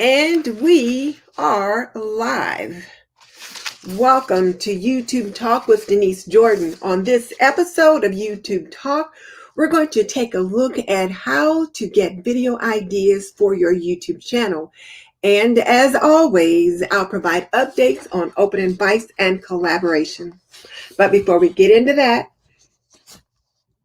And we are live. Welcome to YouTube Talk with Denise Jordan. On this episode of YouTube Talk, we're going to take a look at how to get video ideas for your YouTube channel. And as always, I'll provide updates on open advice and collaboration. But before we get into that,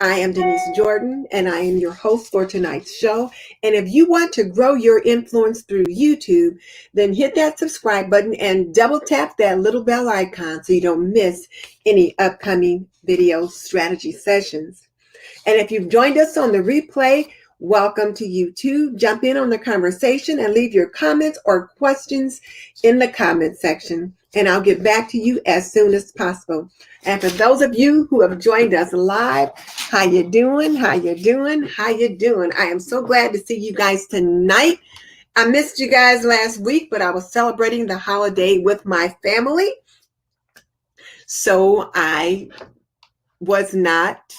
I am Denise Jordan, and I am your host for tonight's show. And if you want to grow your influence through YouTube, then hit that subscribe button and double tap that little bell icon so you don't miss any upcoming video strategy sessions. And if you've joined us on the replay, welcome to you too. Jump in on the conversation and leave your comments or questions in the comment section, and I'll get back to you as soon as possible. And for those of you who have joined us live, how you doing? How you doing? How you doing? I am so glad to see you guys tonight. I missed you guys last week, but I was celebrating the holiday with my family, so I was not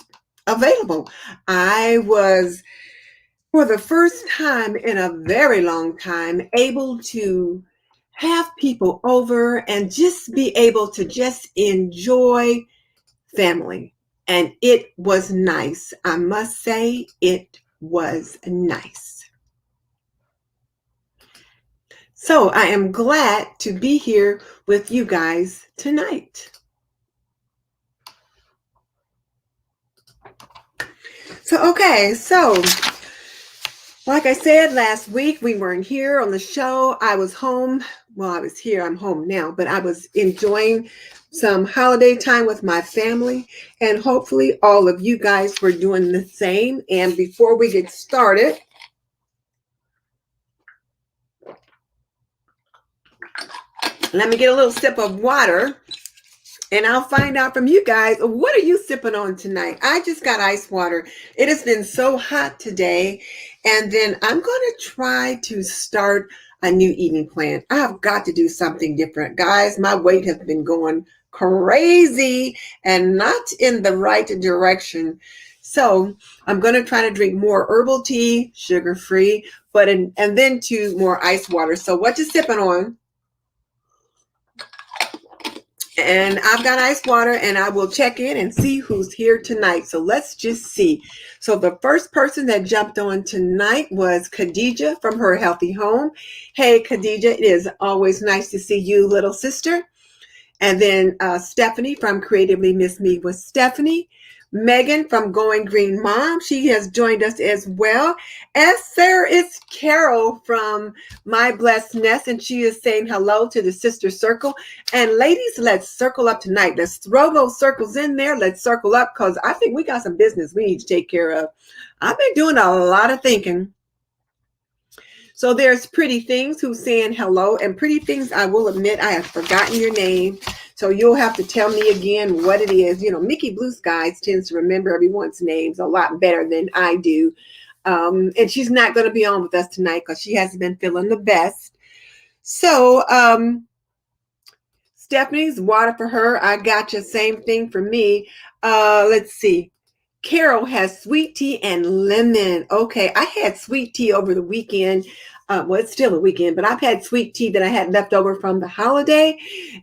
available. I was, for the first time in a very long time, able to have people over and just be able to just enjoy family. And it was nice. I must say it was nice. So I am glad to be here with you guys tonight. So like I said, last week we weren't here on the show. I was home. Well, I was here. I'm home now, but I was enjoying some holiday time with my family, and hopefully all of you guys were doing the same. And before we get started, let me get a little sip of water, and I'll find out from you guys, what are you sipping on tonight? I just got ice water. It has been so hot today. And then I'm going to try to start a new eating plan. I've got to do something different. Guys, my weight has been going crazy and not in the right direction. So I'm going to try to drink more herbal tea, sugar-free, and then more ice water. So what you sipping on? And I've got ice water, and I will check in and see who's here tonight. So let's just see. So the first person that jumped on tonight was Khadija from Her Healthy Home. Hey, Khadija, it is always nice to see you, little sister. And then Stephanie from Creatively Miss Me with Stephanie. Megan from Going Green Mom, she has joined us as well. As there is Carol from My Blessed Nest, and she is saying hello to the sister circle. And ladies, let's circle up tonight. Let's throw those circles in there. Let's circle up, because I think we got some business we need to take care of. I've been doing a lot of thinking. So there's Pretty Things who's saying hello. And Pretty Things, I will admit, I have forgotten your name. So you'll have to tell me again what it is. You know, Mickey Blue Skies tends to remember everyone's names a lot better than I do. And she's not going to be on with us tonight because she hasn't been feeling the best. So Stephanie's water for her. I got you. Same thing for me. Let's see. Carol has sweet tea and lemon. Okay, I had sweet tea over the weekend. Well, it's still a weekend, but I've had sweet tea that I had left over from the holiday,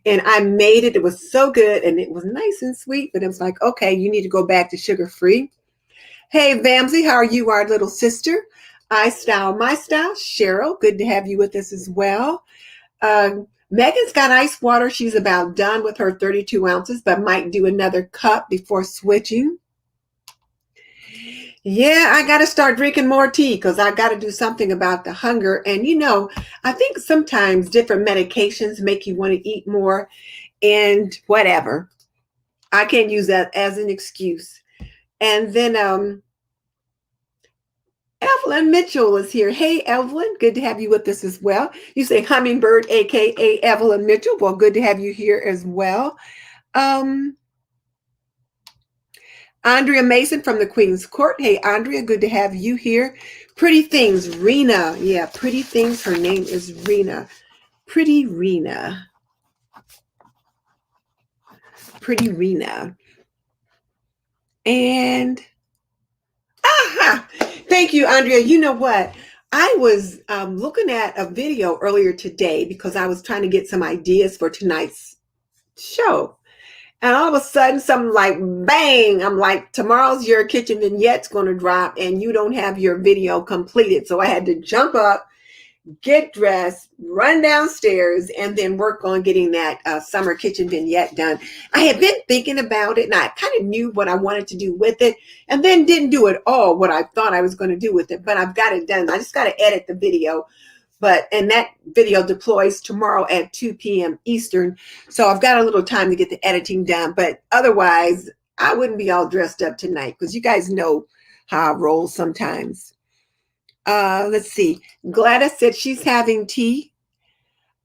and I made it. It was so good, and it was nice and sweet, but it was like, okay, you need to go back to sugar-free. Hey, Vamsy, how are you, our little sister? I Style My Style. Cheryl, good to have you with us as well. Megan's got ice water. She's about done with her 32 ounces, but might do another cup before switching. Yeah, I got to start drinking more tea because I got to do something about the hunger. And, you know, I think sometimes different medications make you want to eat more and whatever. I can't use that as an excuse. And then Evelyn Mitchell is here. Hey, Evelyn, good to have you with us as well. You say Hummingbird, a.k.a. Evelyn Mitchell. Well, good to have you here as well. Andrea Mason from the Queen's Court. Hey, Andrea, good to have you here. Pretty Things, Rena. Yeah, Pretty Things. Her name is Rena. Pretty Rena. Pretty Rena. And, thank you, Andrea. You know what? I was looking at a video earlier today because I was trying to get some ideas for tonight's show. And all of a sudden, something like bang, I'm like, tomorrow's your kitchen vignette's going to drop and you don't have your video completed. So I had to jump up, get dressed, run downstairs, and then work on getting that summer kitchen vignette done. I had been thinking about it and I kind of knew what I wanted to do with it and then didn't do at all what I thought I was going to do with it, but I've got it done. I just got to edit the video. And that video deploys tomorrow at 2 p.m. Eastern. So I've got a little time to get the editing done. But otherwise, I wouldn't be all dressed up tonight because you guys know how I roll sometimes. Let's see. Gladys said she's having tea.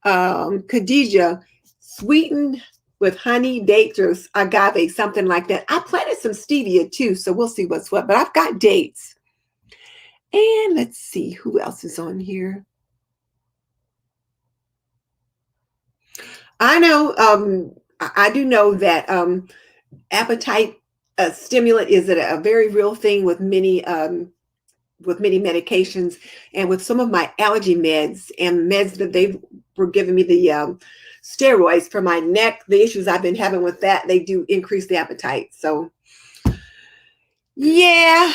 Khadija, sweetened with honey, dates, or agave, something like that. I planted some stevia too, so we'll see what's what. But I've got dates. And let's see who else is on here. I know, I do know that appetite stimulant is a very real thing with many medications and with some of my allergy meds and meds that they were giving me, the steroids for my neck, the issues I've been having with that, they do increase the appetite. So, yeah.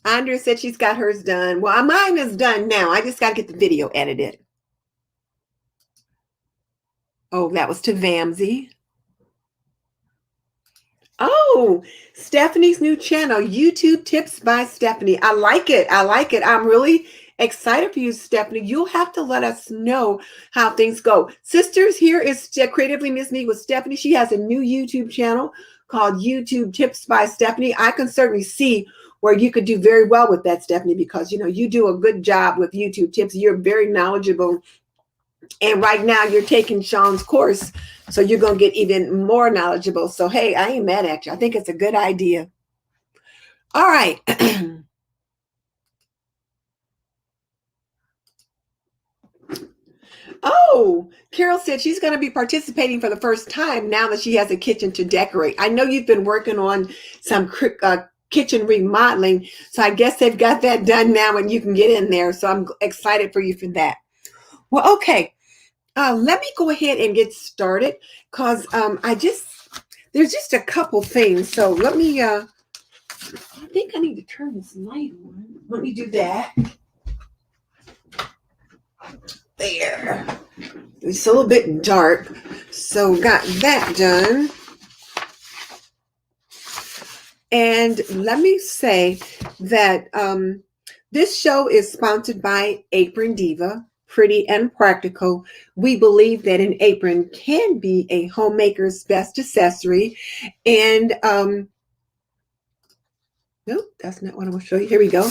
Andrea said she's got hers done. Well, mine is done now. I just got to get the video edited. Oh, that was to Vamsy. Oh, Stephanie's new channel, YouTube Tips by Stephanie. I like it. I like it. I'm really excited for you, Stephanie. You'll have to let us know how things go. Sisters, here is Creatively Miss Me with Stephanie. She has a new YouTube channel called YouTube Tips by Stephanie. I can certainly see where you could do very well with that, Stephanie, because, you know, you do a good job with YouTube tips. You're very knowledgeable. And right now you're taking Sean's course, so you're going to get even more knowledgeable. So, hey, I ain't mad at you. I think it's a good idea. All right. Oh, Carol said she's going to be participating for the first time now that she has a kitchen to decorate. I know you've been working on some kitchen remodeling, so I guess they've got that done now and you can get in there. So I'm excited for you for that. Well, okay. Let me go ahead and get started because there's just a couple things. So let me, I think I need to turn this light on. Let me do that. There. It's a little bit dark. So got that done. And let me say that this show is sponsored by Apron Diva. Pretty and practical. We believe that an apron can be a homemaker's best accessory. And nope, that's not what I want to show you. Here we go.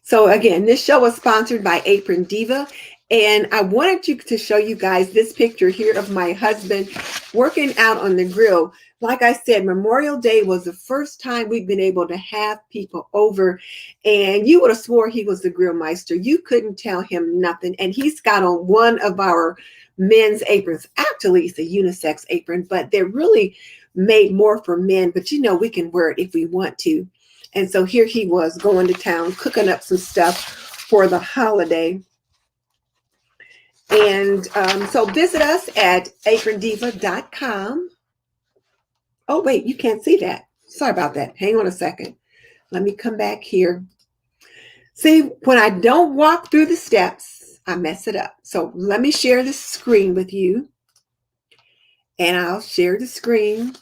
So again, this show was sponsored by Apron Diva. And I wanted to show you guys this picture here of my husband working out on the grill. Like I said, Memorial Day was the first time we've been able to have people over, and you would have swore he was the grill meister. You couldn't tell him nothing. And he's got on one of our men's aprons. Actually, it's a unisex apron, but they're really made more for men. But you know, we can wear it if we want to. And so here he was going to town, cooking up some stuff for the holiday. And so visit us at aprondiva.com. Oh, wait, you can't see that. Sorry about that. Hang on a second. Let me come back here. See, when I don't walk through the steps, I mess it up. So let me share the screen with you. And I'll share the screen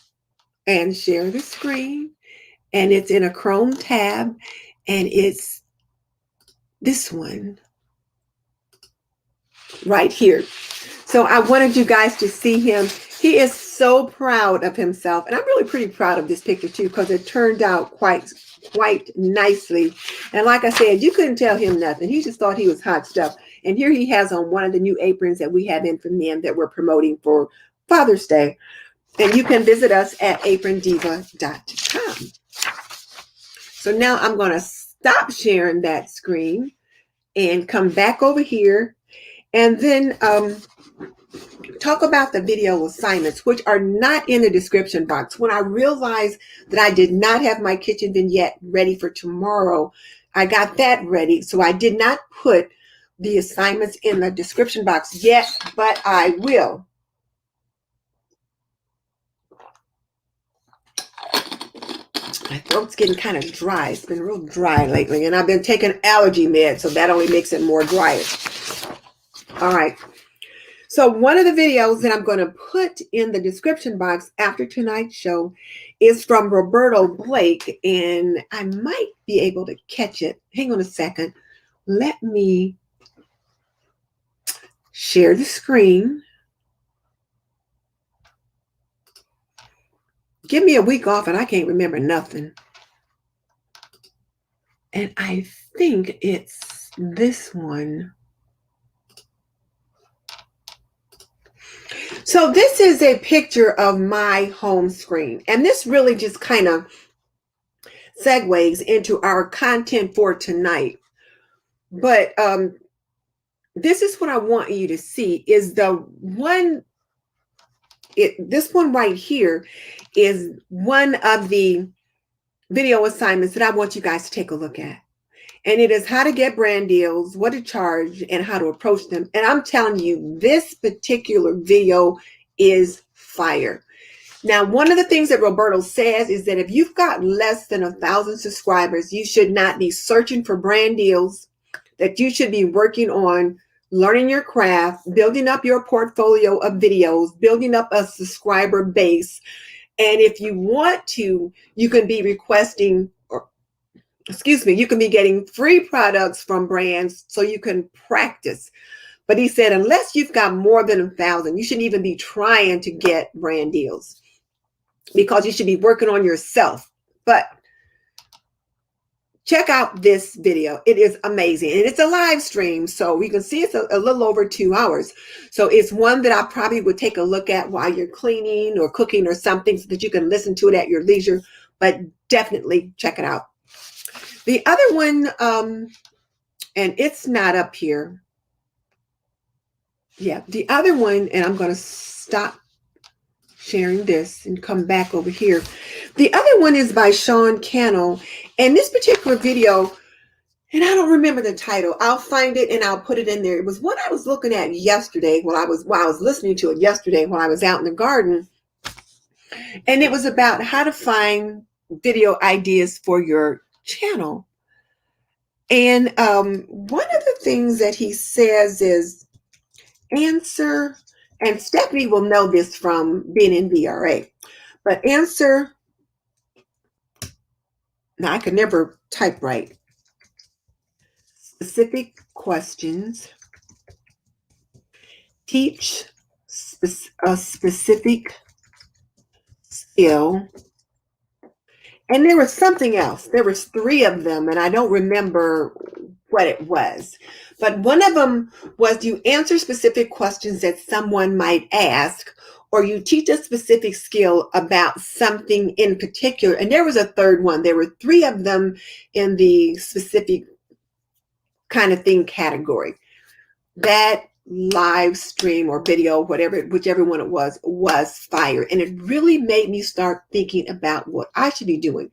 and share the screen. And it's in a Chrome tab. And it's this one right here. So I wanted you guys to see him. He is so proud of himself. And I'm really pretty proud of this picture too, because it turned out quite nicely. And like I said, you couldn't tell him nothing. He just thought he was hot stuff. And here he has on one of the new aprons that we have in for men that we're promoting for Father's Day. And you can visit us at aprondiva.com. So now I'm going to stop sharing that screen and come back over here. And then talk about the video assignments, which are not in the description box. When I realized that I did not have my kitchen vignette ready for tomorrow, I got that ready. So I did not put the assignments in the description box yet, but I will. My throat's getting kind of dry. It's been real dry lately, and I've been taking allergy meds, so that only makes it more drier. All right. So one of the videos that I'm going to put in the description box after tonight's show is from Roberto Blake, and I might be able to catch it. Hang on a second. Let me share the screen. Give me a week off and I can't remember nothing. And I think it's this one. So this is a picture of my home screen. And this really just kind of segues into our content for tonight. But this is what I want you to see is the one. This one right here is one of the video assignments that I want you guys to take a look at. And it is how to get brand deals, what to charge, and how to approach them. And I'm telling you, this particular video is fire. Now, one of the things that Roberto says is that if you've got less than 1,000 subscribers, you should not be searching for brand deals, that you should be working on learning your craft, building up your portfolio of videos, building up a subscriber base. And if you want to, you can be requesting, you can be getting free products from brands so you can practice. But he said, unless you've got more than 1,000, you shouldn't even be trying to get brand deals because you should be working on yourself. But check out this video. It is amazing. And it's a live stream, so you can see it's a little over 2 hours. So it's one that I probably would take a look at while you're cleaning or cooking or something so that you can listen to it at your leisure. But definitely check it out. The other one, and it's not up here. Yeah, the other one, and I'm going to stop sharing this and come back over here. The other one is by Sean Cannell. And this particular video, and I don't remember the title. I'll find it and I'll put it in there. It was what I was looking at yesterday while I was listening to it yesterday while I was out in the garden. And it was about how to find video ideas for your channel. And one of the things that he says is answer, and Stephanie will know this from being in VRA, but answer, now I could never type right, specific questions, teach a specific skill. And there was something else. There was 3 of them, and I don't remember what it was. But one of them was you answer specific questions that someone might ask, or you teach a specific skill about something in particular. And there was a third one. There were 3 of them in the specific kind of thing category. That live stream or video, whichever one it was fire. And it really made me start thinking about what I should be doing.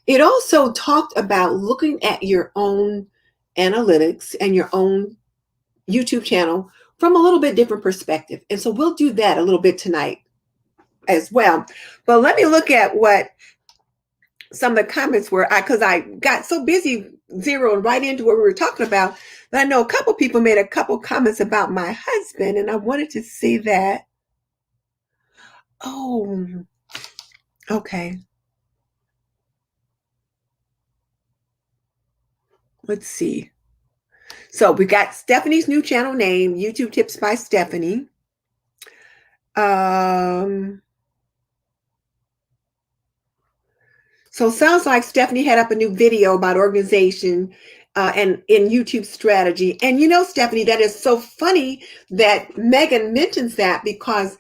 It also talked about looking at your own analytics and your own YouTube channel from a little bit different perspective. And so we'll do that a little bit tonight as well. But let me look at what some of the comments were, because I got so busy zeroing right into what we were talking about. But I know a couple people made a couple comments about my husband, and I wanted to see that. Oh, okay. Let's see. So we got Stephanie's new channel name, YouTube Tips by Stephanie. So it sounds like Stephanie had up a new video about organization and in YouTube strategy. And you know, Stephanie, that is so funny that Megan mentions that, because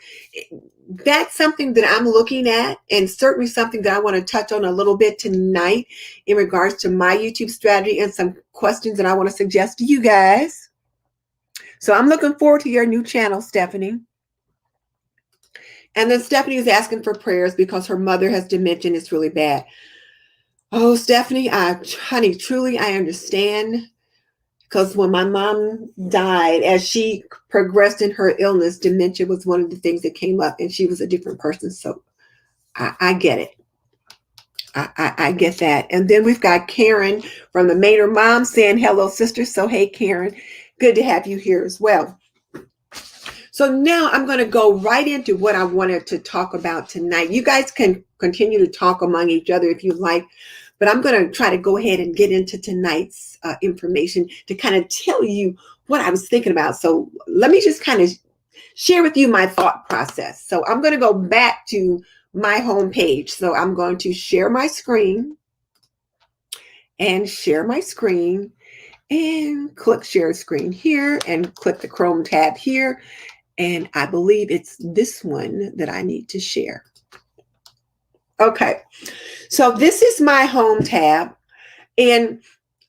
that's something that I'm looking at, and certainly something that I want to touch on a little bit tonight in regards to my YouTube strategy and some questions that I want to suggest to you guys. So I'm looking forward to your new channel, Stephanie. And then Stephanie is asking for prayers because her mother has dementia and it's really bad. Oh, Stephanie, honey, truly, I understand. Because when my mom died, as she progressed in her illness, dementia was one of the things that came up, and she was a different person. So I get it. I get that. And then we've got Karen from the Maynard Mom saying hello, sister. So, hey, Karen, good to have you here as well. So now I'm going to go right into what I wanted to talk about tonight. You guys can continue to talk among each other if you like, but I'm going to try to go ahead and get into tonight's information to kind of tell you what I was thinking about. So let me just kind of share with you my thought process. So I'm going to go back to my home page. So I'm going to share my screen and click share screen here and click the Chrome tab here. And I believe it's this one that I need to share. Okay, so this is my home tab. And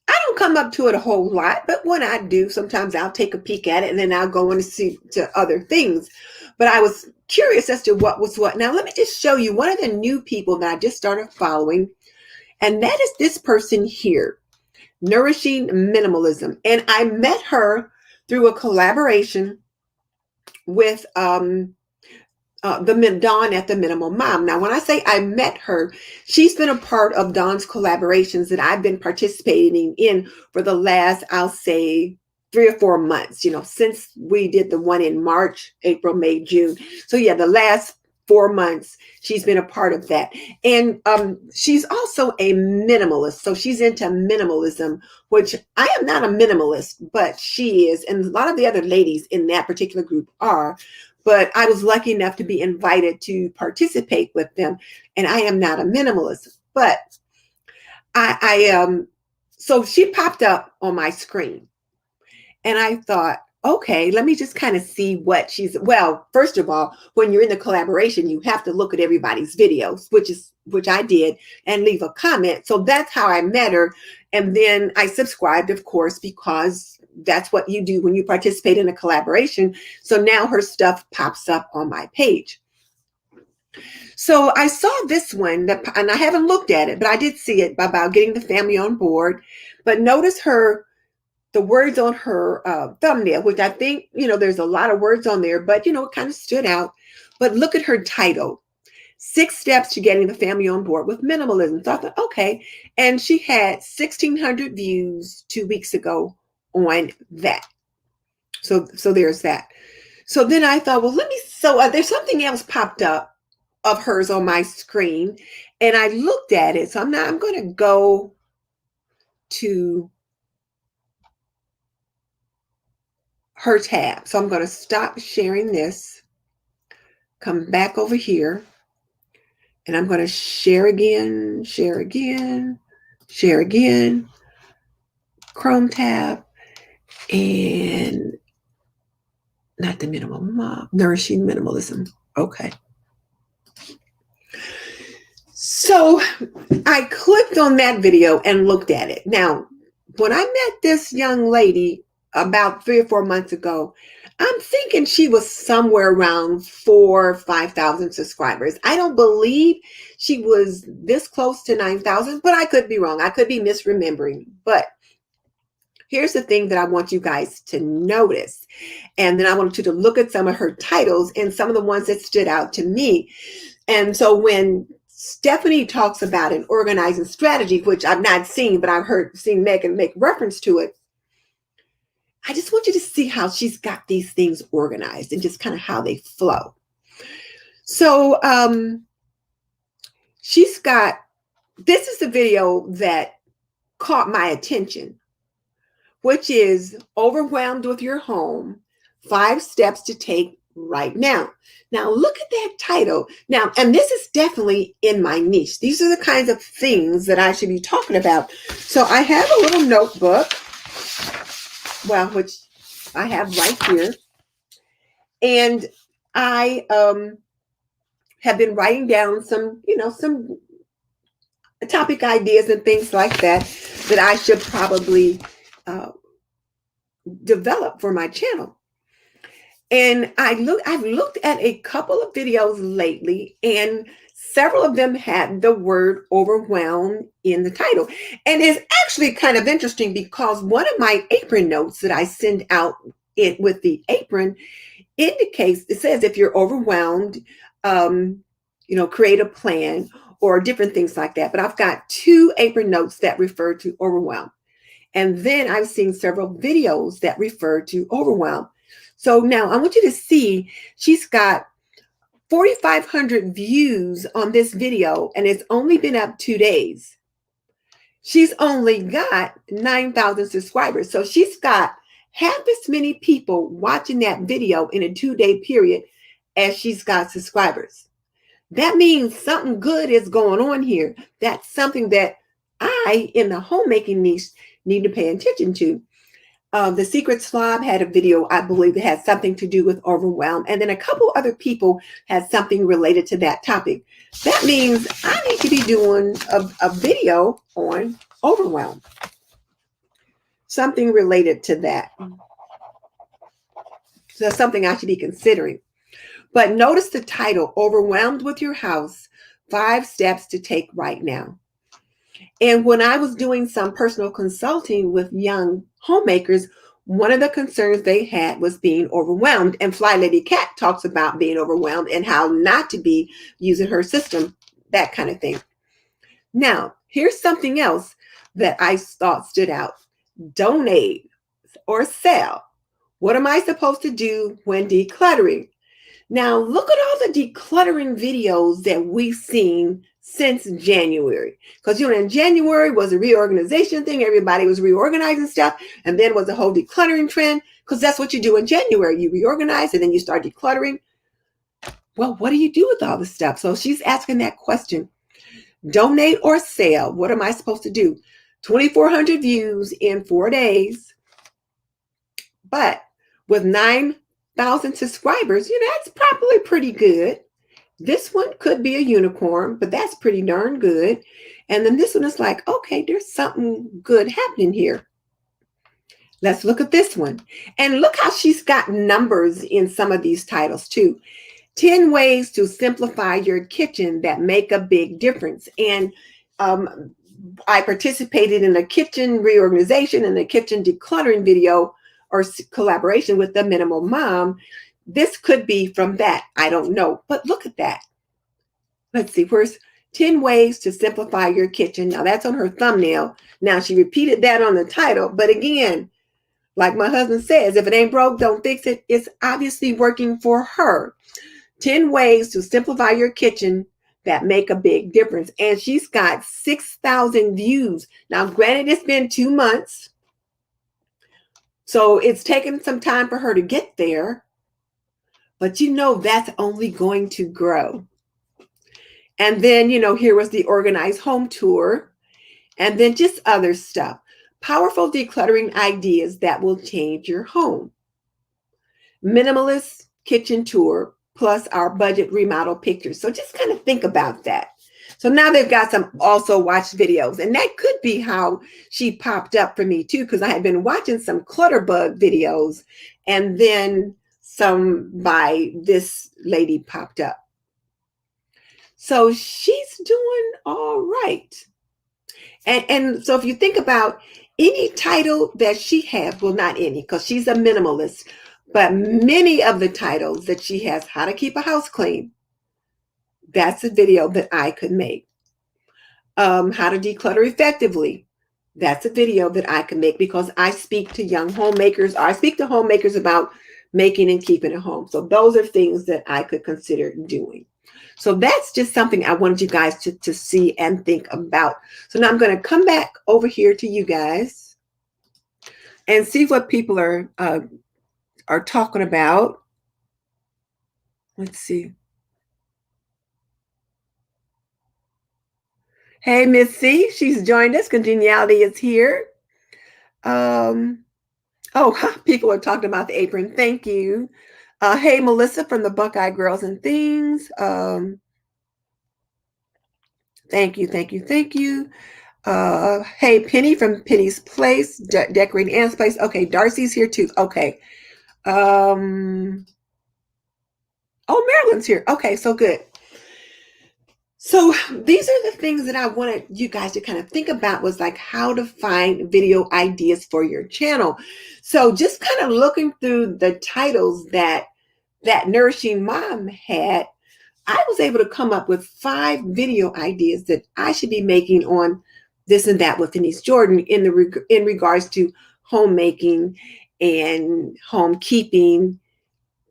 I don't come up to it a whole lot, but when I do, sometimes I'll take a peek at it and then I'll go and see to other things. But I was curious as to what was what. Now, let me just show you one of the new people that I just started following. And that is this person here, Nourishing Minimalism. And I met her through a collaboration with the Dawn at the Minimal Mom. Now, when I say I met her, she's been a part of Dawn's collaborations that I've been participating in for the last, I'll say, 3 or 4 months, since we did the one in March, April, May, June. So yeah, the last 4 months, she's been a part of that. And she's also a minimalist. So she's into minimalism, which I am not a minimalist, but she is. And a lot of the other ladies in that particular group are. But I was lucky enough to be invited to participate with them. And I am not a minimalist. But so she popped up on my screen. And I thought, okay, let me just kind of see what well, first of all, when you're in the collaboration, you have to look at everybody's videos, which I did, and leave a comment. So that's how I met her. And then I subscribed, of course, because that's what you do when you participate in a collaboration. So now her stuff pops up on my page. So I saw this one, and I haven't looked at it, but I did see it about getting the family on board. But notice the words on her thumbnail, which I think, there's a lot of words on there, but, it kind of stood out. But look at her title, 6 Steps to Getting the Family on Board with Minimalism. So I thought, okay. And she had 1,600 views 2 weeks ago on that. So there's that. So then I thought, well, there's something else popped up of hers on my screen. And I looked at it. So I'm going to go to her tab. So I'm going to stop sharing this, come back over here, and I'm going to share again, Chrome tab, and not the minimum mom, Nourishing Minimalism. Okay. So I clicked on that video and looked at it. Now, when I met this young lady about 3 or 4 months ago, I'm thinking she was somewhere around 4,000 or 5,000 subscribers. I don't believe she was this close to 9,000, but I could be wrong. I could be misremembering. But here's the thing that I want you guys to notice. And then I want you to look at some of her titles and some of the ones that stood out to me. And so when Stephanie talks about an organizing strategy, which I've not seen, but I've seen Megan make reference to it, I just want you to see how she's got these things organized and just kind of how they flow. So this is the video that caught my attention, which is Overwhelmed with Your Home, 5 Steps to Take Right Now. Now, look at that title. Now, and this is definitely in my niche. These are the kinds of things that I should be talking about. So I have a little notebook, which I have right here. And I have been writing down some topic ideas and things like that I should probably develop for my channel. And I've looked at a couple of videos lately, and several of them had the word overwhelmed in the title. And it's actually kind of interesting because one of my apron notes that I send out it with the apron indicates, it says if you're overwhelmed, create a plan or different things like that. But I've got 2 apron notes that refer to overwhelm. And then I've seen several videos that refer to overwhelm. So now I want you to see, she's got 4,500 views on this video, and it's only been up 2 days. She's only got 9,000 subscribers. So she's got half as many people watching that video in a 2-day period as she's got subscribers. That means something good is going on here. That's something that I, in the homemaking niche, need to pay attention to. The Secret Slob had a video, I believe, that had something to do with overwhelm. And then a couple other people had something related to that topic. That means I need to be doing a video on overwhelm. Something related to that. So that's something I should be considering. But notice the title, Overwhelmed with Your House, 5 Steps to Take Right Now. And when I was doing some personal consulting with young homemakers, one of the concerns they had was being overwhelmed. And Fly Lady Cat talks about being overwhelmed and how not to be using her system, that kind of thing. Now, here's something else that I thought stood out. Donate or sell. What am I supposed to do when decluttering? Now, look at all the decluttering videos that we've seen since January. Because, in January was a reorganization thing. Everybody was reorganizing stuff. And then was a whole decluttering trend. Because that's what you do in January. You reorganize and then you start decluttering. Well, what do you do with all this stuff? So she's asking that question. Donate or sell. What am I supposed to do? 2,400 views in 4 days. But with 9,000 subscribers, that's probably pretty good. This one could be a unicorn, but that's pretty darn good. And then this one is like, okay, there's something good happening here. Let's look at this one. And look how she's got numbers in some of these titles too. 10 ways to simplify your kitchen that make a big difference. And I participated in a kitchen reorganization and a kitchen decluttering video or collaboration with the Minimal Mom. This could be from that. I don't know. But look at that. Let's see. Where's 10 ways to simplify your kitchen? Now, that's on her thumbnail. Now, she repeated that on the title. But again, like my husband says, if it ain't broke, don't fix it. It's obviously working for her. 10 ways to simplify your kitchen that make a big difference. And she's got 6,000 views. Now, granted, it's been 2 months. So it's taken some time for her to get there. But that's only going to grow. And then, here was the organized home tour. And then just other stuff. Powerful decluttering ideas that will change your home. Minimalist kitchen tour plus our budget remodel pictures. So just kind of think about that. So now they've got some also watched videos. And that could be how she popped up for me too, because I had been watching some Clutterbug videos and then some by this lady popped up. So she's doing all right. And so if you think about any title that she has, well, not any, because she's a minimalist, but many of the titles that she has, how to keep a house clean, that's a video that I could make. How to declutter effectively, that's a video that I can make because I speak to young homemakers. I speak to homemakers about making and keeping a home. So those are things that I could consider doing. So that's just something I wanted you guys to see and think about. So now I'm going to come back over here to you guys and see what people are talking about. Let's see. Hey, Miss C, she's joined us. Congeniality is here. People are talking about the apron. Thank you. Hey, Melissa from the Buckeye Girls and Things. Thank you. Hey, Penny from Penny's Place, Decorating Ann's Place. Okay, Darcy's here too. Okay. Maryland's here. Okay, so good. So these are the things that I wanted you guys to kind of think about, was like how to find video ideas for your channel. So just kind of looking through the titles that Nourishing Mom had, I was able to come up with 5 video ideas that I should be making on This and That with Denise Jordan in regards to homemaking and home keeping,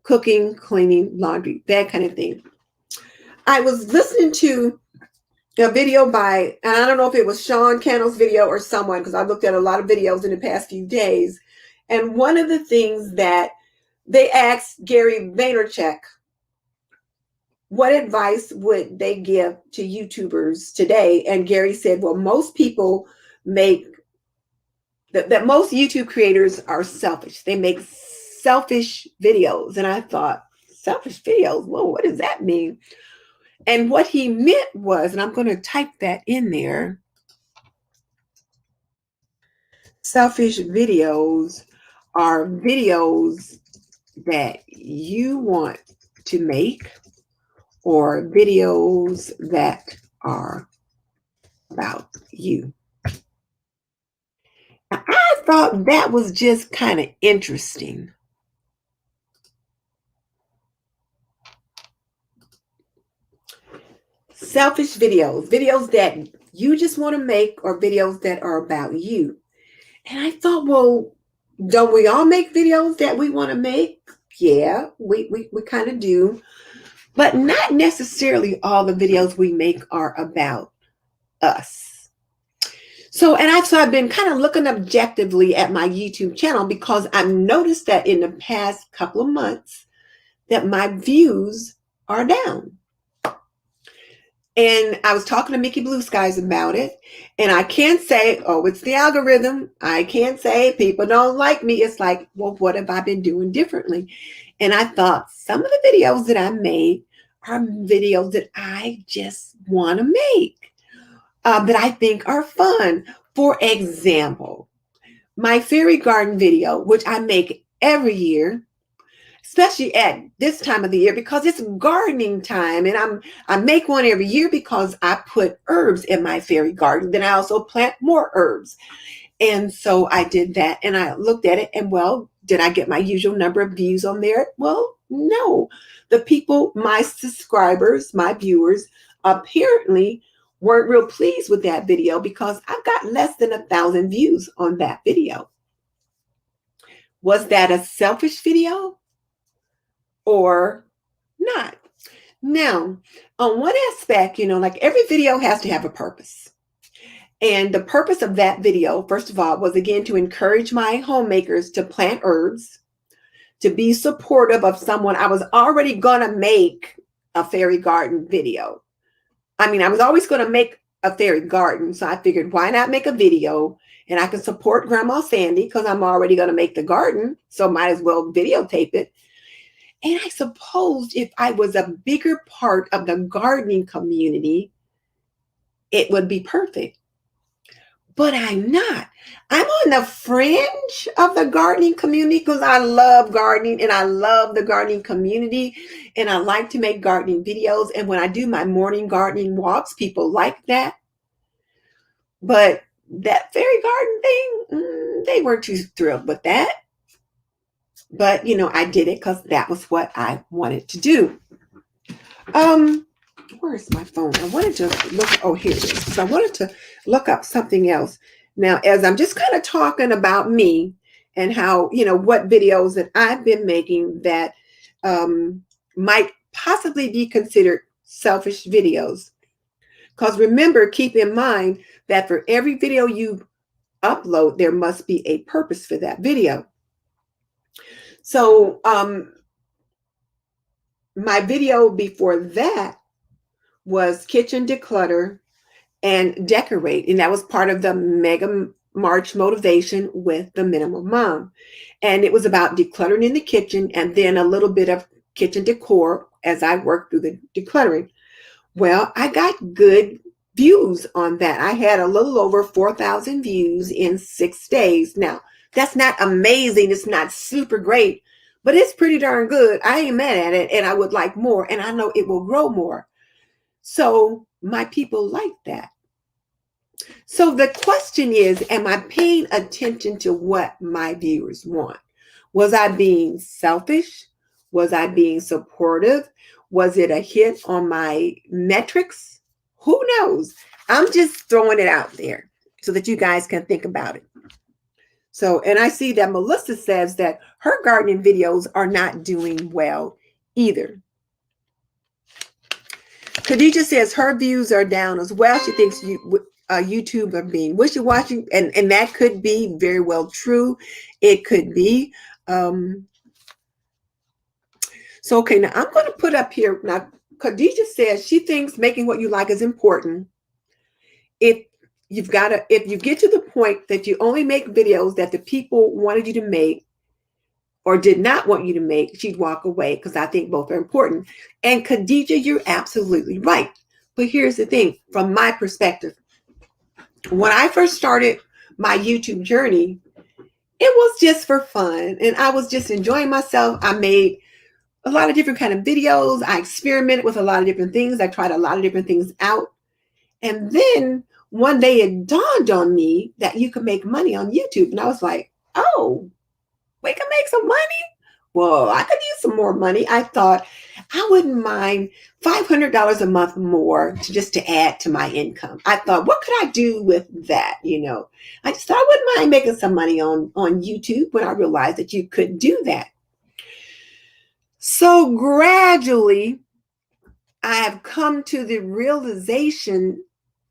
cooking, cleaning, laundry, that kind of thing. I was listening to a video by, and I don't know if it was Sean Cannell's video or someone, because I looked at a lot of videos in the past few days. And one of the things that they asked Gary Vaynerchuk, what advice would they give to YouTubers today? And Gary said, well, most people make that most YouTube creators are selfish. They make selfish videos. And I thought, selfish videos? Whoa, what does that mean? And what he meant was, and I'm going to type that in there, selfish videos are videos that you want to make, or videos that are about you. I thought that was just kind of interesting. Selfish videos that you just want to make, or videos that are about you. And I thought, well, don't we all make videos that we want to make? Yeah, we kind of do. But not necessarily all the videos we make are about us. So I've been kind of looking objectively at my YouTube channel, because I've noticed that in the past couple of months that my views are down. And I was talking to Mickey Blue Skies about it. And I can't say, oh, it's the algorithm. I can't say people don't like me. It's like, well, what have I been doing differently? And I thought some of the videos that I made are videos that I just want to make, that I think are fun. For example, my fairy garden video, which I make every year, especially at this time of the year, because it's gardening time. And I make one every year because I put herbs in my fairy garden. Then I also plant more herbs. And so I did that, and I looked at it, and well, did I get my usual number of views on there? Well, no. The people, my subscribers, my viewers, apparently weren't real pleased with that video, because I've got less than 1,000 views on that video. Was that a selfish video or not? Now, on one aspect, like every video has to have a purpose. And the purpose of that video, first of all, was again to encourage my homemakers to plant herbs, to be supportive of someone. I was already going to make a fairy garden video. I mean, I was always going to make a fairy garden. So I figured, why not make a video? And I can support Grandma Sandy, because I'm already going to make the garden. So might as well videotape it. And I supposed if I was a bigger part of the gardening community, it would be perfect. But I'm not. I'm on the fringe of the gardening community, because I love gardening and I love the gardening community, and I like to make gardening videos. And when I do my morning gardening walks, people like that. But that fairy garden thing, they weren't too thrilled with that. But, I did it because that was what I wanted to do. Where's my phone? I wanted to look. Oh, here it is. So I wanted to look up something else. Now, as I'm just kind of talking about me and how, what videos that I've been making that might possibly be considered selfish videos. Because remember, keep in mind that for every video you upload, there must be a purpose for that video. So my video before that was kitchen declutter and decorate. And that was part of the Mega March motivation with the Minimal Mom. And it was about decluttering in the kitchen, and then a little bit of kitchen decor as I worked through the decluttering. Well, I got good views on that. I had a little over 4,000 views in 6 days. Now, that's not amazing. It's not super great, but it's pretty darn good. I ain't mad at it, and I would like more, and I know it will grow more. So my people like that. So the question is, am I paying attention to what my viewers want? Was I being selfish? Was I being supportive? Was it a hit on my metrics? Who knows? I'm just throwing it out there so that you guys can think about it. So, and I see that Melissa says that her gardening videos are not doing well either. Khadija says her views are down as well. She thinks YouTube are being wishy-washy, and that could be very well true. It could be. So, okay, now I'm going to put up here. Now, Khadija says she thinks making what you like is important. If if you get to the point that you only make videos that the people wanted you to make or did not want you to make, she'd walk away, because I think both are important. And Khadija, you're absolutely right. But here's the thing, from my perspective, when I first started my YouTube journey, it was just for fun. And I was just enjoying myself. I made a lot of different kind of videos. I experimented with a lot of different things. I tried a lot of different things out. And then one day it dawned on me that you could make money on YouTube. And I was like, oh, we can make some money? Well, I could use some more money. I thought I wouldn't mind $500 a month more to add to my income. I thought, what could I do with that? I just thought I wouldn't mind making some money on YouTube when I realized that you could do that. So gradually, I have come to the realization,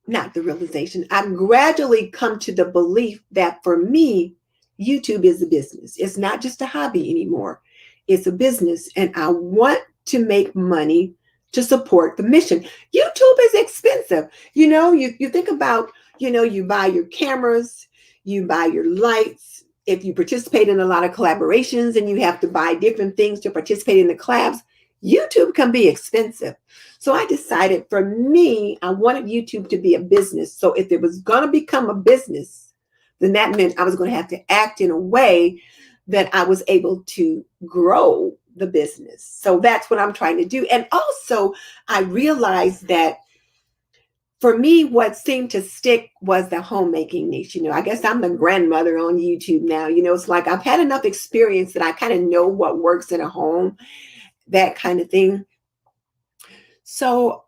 not the realization, I've gradually come to the belief that for me, YouTube is a business. It's not just a hobby anymore. It's a business. And I want to make money to support the mission. YouTube is expensive. You think about, you buy your cameras, you buy your lights. If you participate in a lot of collaborations and you have to buy different things to participate in the collabs, YouTube can be expensive. So I decided for me, I wanted YouTube to be a business. So if it was going to become a business, then that meant I was going to have to act in a way that I was able to grow the business. So that's what I'm trying to do. And also, I realized that for me, what seemed to stick was the homemaking niche. I guess I'm the grandmother on YouTube now. It's like I've had enough experience that I kind of know what works in a home, that kind of thing. So,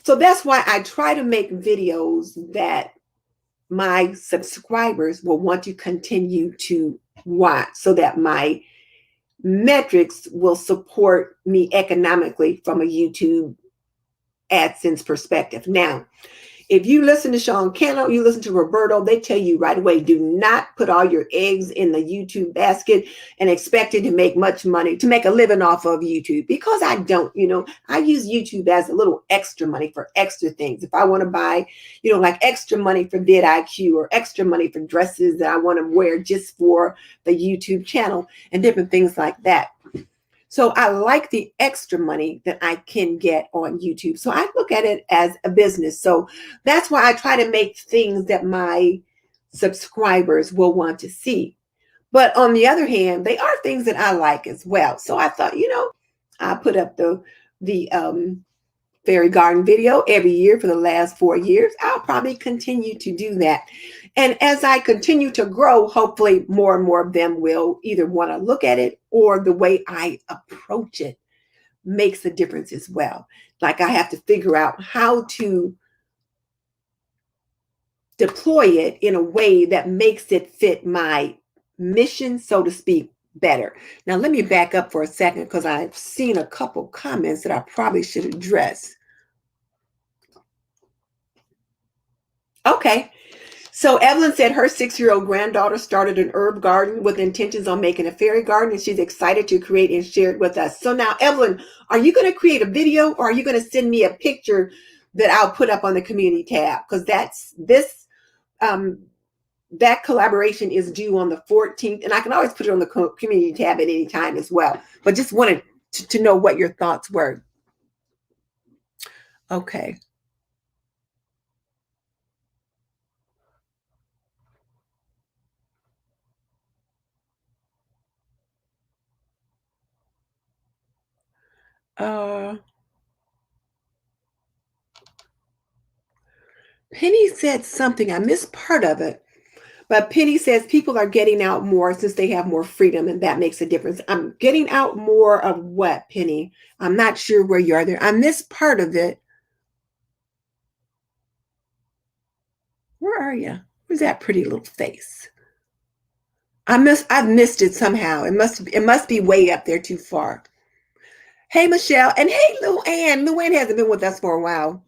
so that's why I try to make videos that my subscribers will want to continue to watch, so that my metrics will support me economically from a YouTube AdSense perspective. Now, if you listen to Sean Cannell, you listen to Roberto, they tell you right away, do not put all your eggs in the YouTube basket and expect it to make much money, to make a living off of YouTube, because I don't. I use YouTube as a little extra money for extra things. If I want to buy, like extra money for vidIQ or extra money for dresses that I want to wear just for the YouTube channel and different things like that. So I like the extra money that I can get on YouTube. So I look at it as a business. So that's why I try to make things that my subscribers will want to see. But on the other hand, they are things that I like as well. So I thought, I put up the fairy garden video every year for the last 4 years. I'll probably continue to do that. And as I continue to grow, hopefully more and more of them will either want to look at it, or the way I approach it makes a difference as well. Like I have to figure out how to deploy it in a way that makes it fit my mission, so to speak, better. Now, let me back up for a second, because I've seen a couple comments that I probably should address. Okay. So Evelyn said her 6-year-old granddaughter started an herb garden with intentions on making a fairy garden, and she's excited to create and share it with us. So now, Evelyn, are you going to create a video, or are you going to send me a picture that I'll put up on the community tab? Because that collaboration is due on the 14th, and I can always put it on the community tab at any time as well. But just wanted to know what your thoughts were. Okay. Uh, Penny said something. I missed part of it. But Penny says people are getting out more since they have more freedom, and that makes a difference. I'm getting out more of what, Penny? I'm not sure where you are there. I missed part of it. Where are you? Where's that pretty little face? I've missed it somehow. It must be way up there too far. Hey, Michelle, and hey, Luann. Luann hasn't been with us for a while.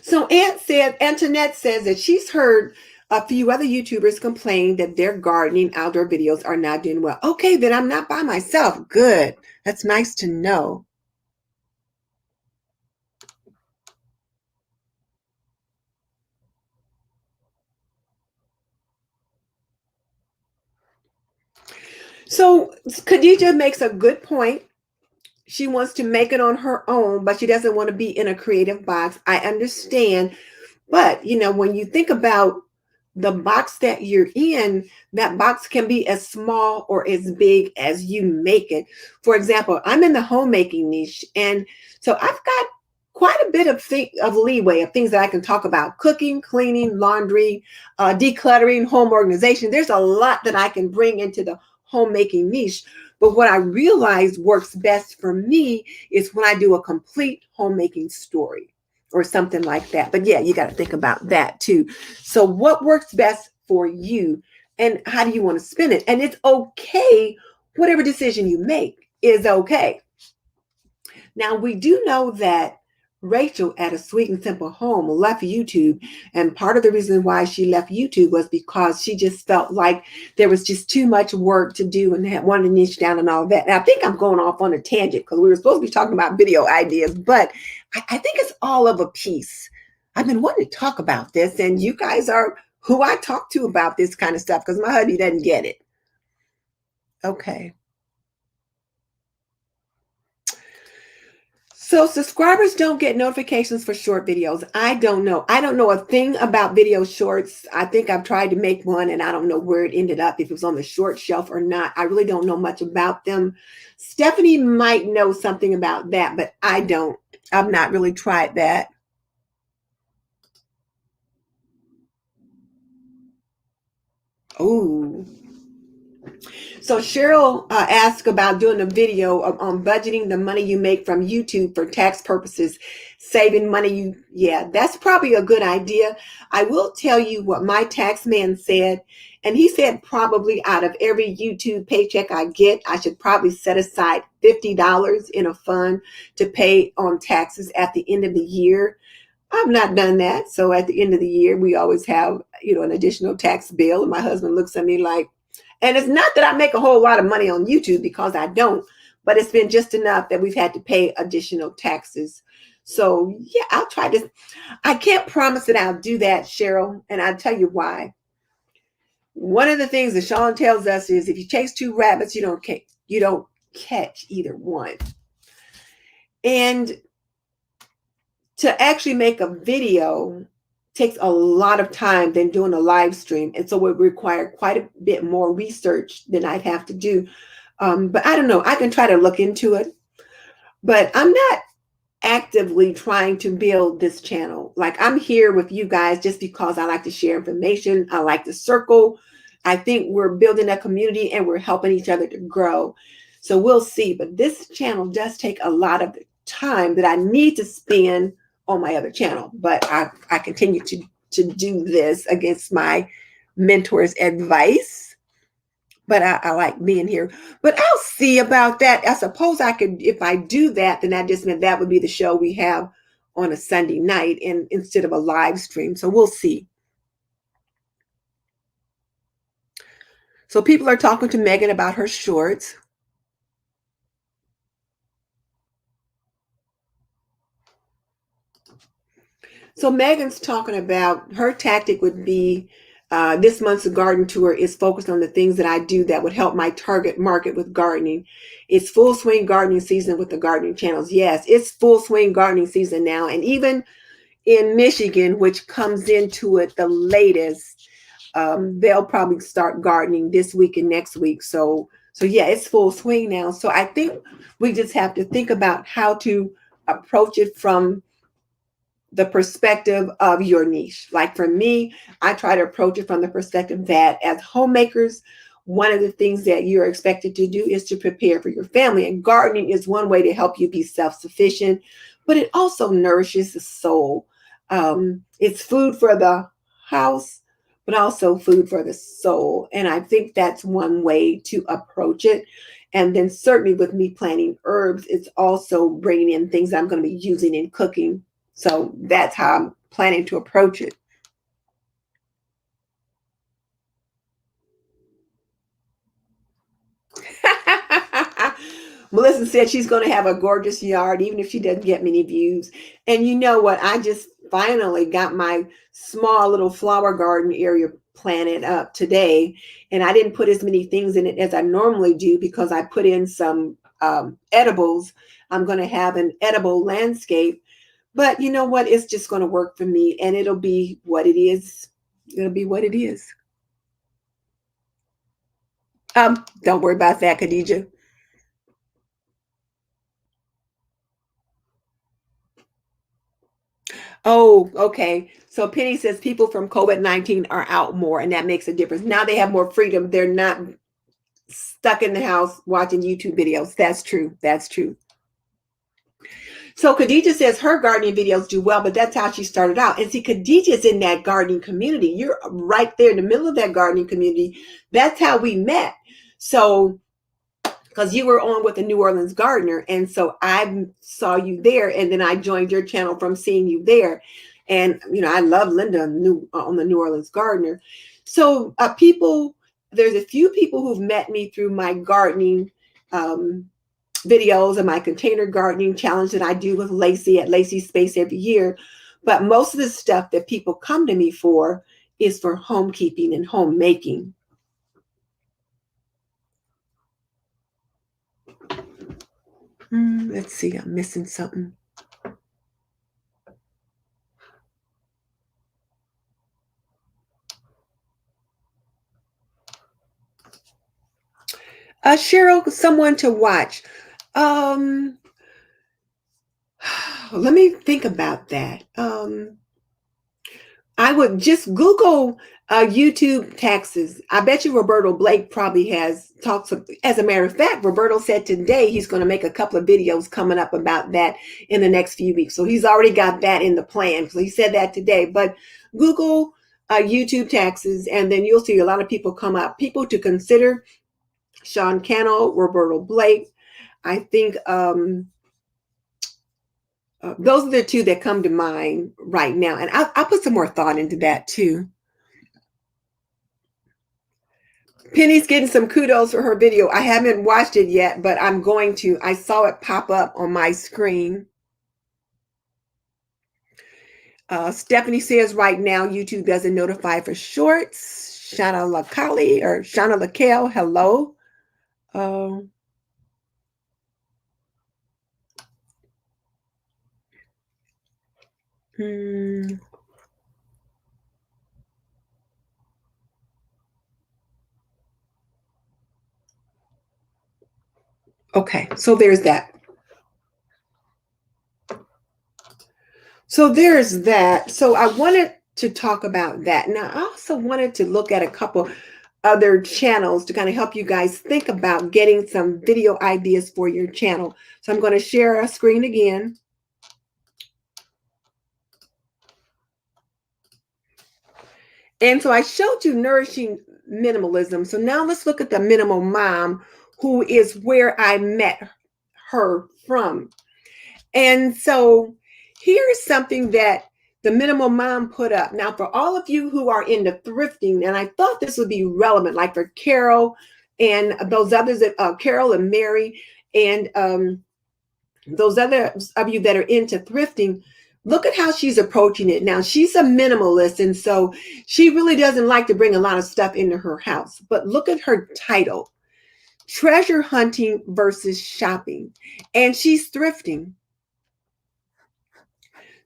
So Antoinette says that she's heard a few other YouTubers complain that their gardening outdoor videos are not doing well. Okay, then I'm not by myself. Good. That's nice to know. So Khadija makes a good point. She wants to make it on her own, but she doesn't want to be in a creative box. I understand. But, when you think about the box that you're in, that box can be as small or as big as you make it. For example, I'm in the homemaking niche. And so I've got quite a bit of leeway of things that I can talk about: cooking, cleaning, laundry, decluttering, home organization. There's a lot that I can bring into the homemaking niche. But what I realize works best for me is when I do a complete homemaking story or something like that. But yeah, you got to think about that too. So what works best for you, and how do you want to spin it? And it's okay. Whatever decision you make is okay. Now, we do know that Rachel at A Sweet and Simple Home left YouTube. And part of the reason why she left YouTube was because she just felt like there was just too much work to do and wanted to niche down and all that. And I think I'm going off on a tangent because we were supposed to be talking about video ideas, but I think it's all of a piece. I've been wanting to talk about this, and you guys are who I talk to about this kind of stuff because my hubby doesn't get it. Okay. So subscribers don't get notifications for short videos. I don't know. I don't know a thing about video shorts. I think I've tried to make one and I don't know where it ended up, if it was on the short shelf or not. I really don't know much about them. Stephanie might know something about that, but I don't. I've not really tried that. Oh. So Cheryl asked about doing a video on budgeting the money you make from YouTube for tax purposes, saving money. Yeah, that's probably a good idea. I will tell you what my tax man said. And he said probably out of every YouTube paycheck I get, I should probably set aside $50 in a fund to pay on taxes at the end of the year. I've not done that. So at the end of the year, we always have, an additional tax bill. And my husband looks at me like, and it's not that I make a whole lot of money on YouTube, because I don't, but it's been just enough that we've had to pay additional taxes. So yeah, I'll try this. I can't promise that I'll do that, Cheryl, and I'll tell you why. One of the things that Sean tells us is if you chase two rabbits, you don't catch either one. And to actually make a video takes a lot of time than doing a live stream. And so it would require quite a bit more research than I'd have to do. But I don't know. I can try to look into it. But I'm not actively trying to build this channel. Like, I'm here with you guys just because I like to share information. I like to circle. I think we're building a community and we're helping each other to grow. So we'll see. But this channel does take a lot of time that I need to spend on my other channel. But I continue to do this against my mentor's advice. But I like being here. But I'll see about that. I suppose I could, if I do that, then that just meant that would be the show we have on a Sunday night instead of a live stream. So we'll see. So people are talking to Megan about her shorts. So Megan's talking about her tactic would be this month's garden tour is focused on the things that I do that would help my target market with gardening. It's full swing gardening season with the gardening channels. Yes, it's full swing gardening season now. And even in Michigan, which comes into it the latest, they'll probably start gardening this week and next week. So yeah, it's full swing now. So I think we just have to think about how to approach it from the perspective of your niche. Like for me, I try to approach it from the perspective that as homemakers, one of the things that you're expected to do is to prepare for your family. And gardening is one way to help you be self-sufficient, but it also nourishes the soul. It's food for the house, but also food for the soul. And I think that's one way to approach it. And then certainly with me planting herbs, it's also bringing in things I'm going to be using in cooking. So that's how I'm planning to approach it. Melissa said she's going to have a gorgeous yard, even if she doesn't get many views. And you know what? I just finally got my small little flower garden area planted up today. And I didn't put as many things in it as I normally do because I put in some edibles. I'm going to have an edible landscape. But you know what? It's just going to work for me, and it'll be what it is. It'll be what it is. Don't worry about that, Khadija. Oh, okay. So Penny says people from COVID-19 are out more, and that makes a difference. Now they have more freedom. They're not stuck in the house watching YouTube videos. That's true. That's true. So Khadija says her gardening videos do well, but that's how she started out. And see, Khadijah's in that gardening community. You're right there in the middle of that gardening community. That's how we met. So, because you were on with the New Orleans Gardener, and so I saw you there, and then I joined your channel from seeing you there. And you know, I love Linda on the New Orleans Gardener. So there's a few people who've met me through my gardening videos and my container gardening challenge that I do with Lacey at Lacey's Space every year. But most of the stuff that people come to me for is for homekeeping and homemaking. Let's see, I'm missing something. Cheryl, someone to watch. Let me think about that. I would just Google YouTube taxes. I bet you Roberto Blake probably has talks. As a matter of fact, Roberto said today he's going to make a couple of videos coming up about that in the next few weeks. So he's already got that in the plan. So he said that today. But Google YouTube taxes, and then you'll see a lot of people come up. People to consider: Sean Cannell, Roberto Blake. I think those are the two that come to mind right now. And I'll put some more thought into that too. Penny's getting some kudos for her video. I haven't watched it yet, but I'm going to. I saw it pop up on my screen. Stephanie says right now YouTube doesn't notify for shorts. Shana Lakali or Shana Lakel, hello. Okay, so there's that. So there's that. So I wanted to talk about that. Now, I also wanted to look at a couple other channels to kind of help you guys think about getting some video ideas for your channel. So I'm going to share a screen again. And so I showed you nourishing minimalism. So now let's look at the minimal mom, who is where I met her from. And so here's something that the minimal mom put up. Now, for all of you who are into thrifting, and I thought this would be relevant, like for Carol and those others, that Carol and Mary, and those others of you that are into thrifting, look at how she's approaching it. Now, she's a minimalist, and so she really doesn't like to bring a lot of stuff into her house. But look at her title: Treasure Hunting versus Shopping. And she's thrifting.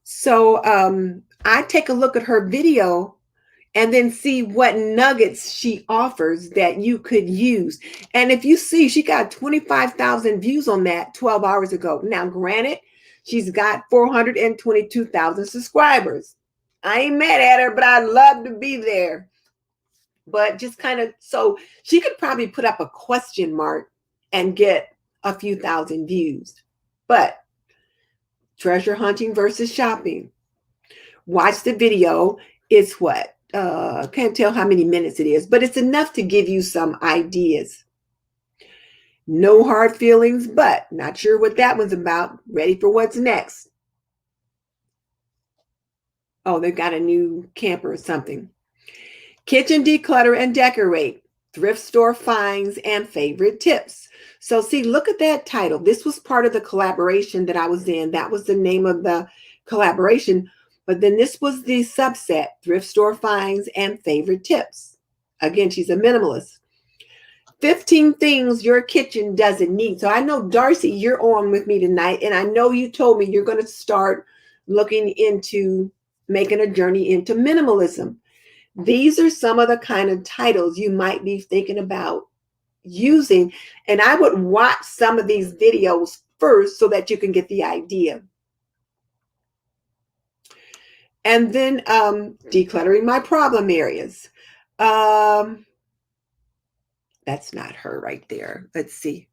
So I take a look at her video and then see what nuggets she offers that you could use. And if you see, she got 25,000 views on that 12 hours ago. Now, granted, She's got 422,000 subscribers. I ain't mad at her, but I'd love to be there. But just kind of, so she could probably put up a question mark and get a few thousand views. But treasure hunting versus shopping. Watch the video. It's what? Can't tell how many minutes it is, but it's enough to give you some ideas. No hard feelings, but not sure what that one's about. Ready for what's next. Oh, they've got a new camper or something. Kitchen declutter and decorate. Thrift store finds and favorite tips. So see, look at that title. This was part of the collaboration that I was in. That was the name of the collaboration. But then this was the subset, thrift store finds and favorite tips. Again, she's a minimalist. 15 things your kitchen doesn't need. So I know, Darcy, you're on with me tonight, and I know you told me you're going to start looking into making a journey into minimalism. These are some of the kind of titles you might be thinking about using, and I would watch some of these videos first so that you can get the idea. And then decluttering my problem areas. That's not her right there. Let's see.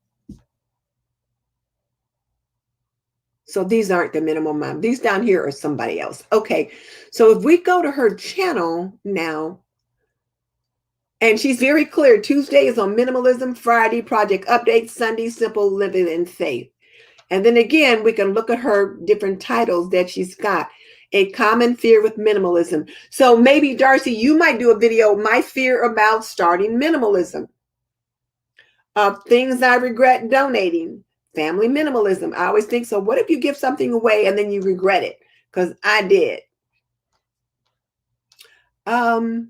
So these aren't the minimum mom. These down here are somebody else. Okay. So if we go to her channel now, and she's very clear, Tuesday is on minimalism, Friday, project updates, Sunday, simple living and faith. And then again, we can look at her different titles that she's got. A common fear with minimalism. So maybe, Darcy, you might do a video, my fear about starting minimalism. Things I regret donating. Family minimalism. I always think, so what if you give something away and then you regret it? Because I did. The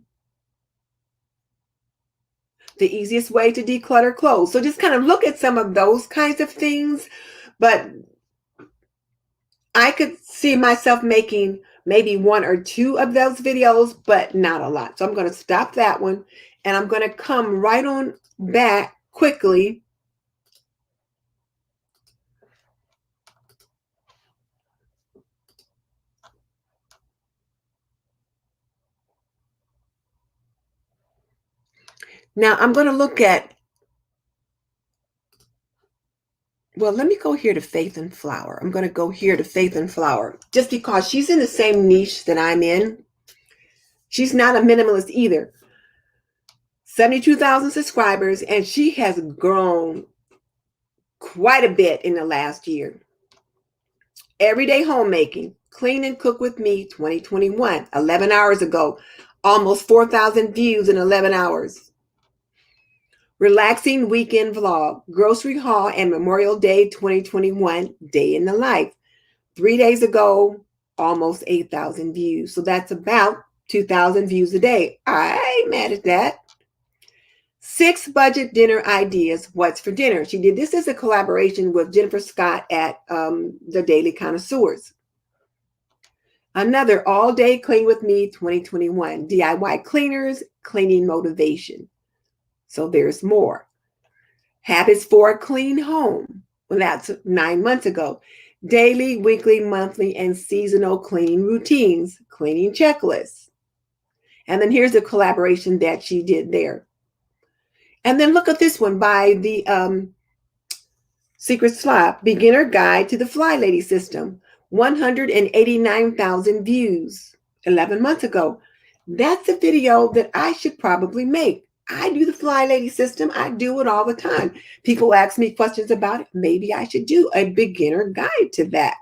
easiest way to declutter clothes. So just kind of look at some of those kinds of things. But I could see myself making maybe one or two of those videos, but not a lot. So I'm going to stop that one, and I'm going to come right on back quickly. Now I'm going to look at, well, let me go here to Faith and Flower. I'm going to go here to Faith and Flower just because she's in the same niche that I'm in. She's not a minimalist either. 72,000 subscribers, and she has grown quite a bit in the last year. Everyday homemaking, clean and cook with me 2021, 11 hours ago, almost 4,000 views in 11 hours. Relaxing weekend vlog, grocery haul and Memorial Day 2021, day in the life. 3 days ago, almost 8,000 views. So that's about 2,000 views a day. I ain't mad at that. 6 budget dinner ideas. What's for dinner? She did this as a collaboration with Jennifer Scott at the Daily Connoisseurs. Another all day clean with me 2021. DIY cleaners, cleaning motivation. So there's more. Habits for a clean home. Well, that's 9 months ago. Daily, weekly, monthly, and seasonal cleaning routines, cleaning checklists. And then here's a collaboration that she did there. And then look at this one by the Secret Slop, Beginner Guide to the Fly Lady System. 189,000 views 11 months ago. That's a video that I should probably make. I do the Fly Lady system. I do it all the time. People ask me questions about it. Maybe I should do a beginner guide to that.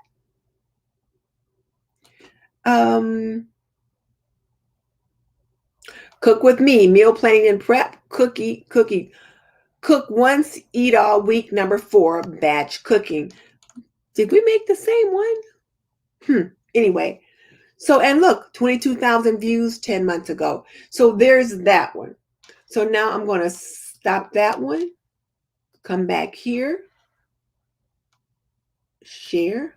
Cook with me, meal planning and prep, cookie. Cook once, eat all week, number 4, batch cooking. Did we make the same one? Anyway, so, and look, 22,000 views 10 months ago. So there's that one. So now I'm going to stop that one. Come back here. Share.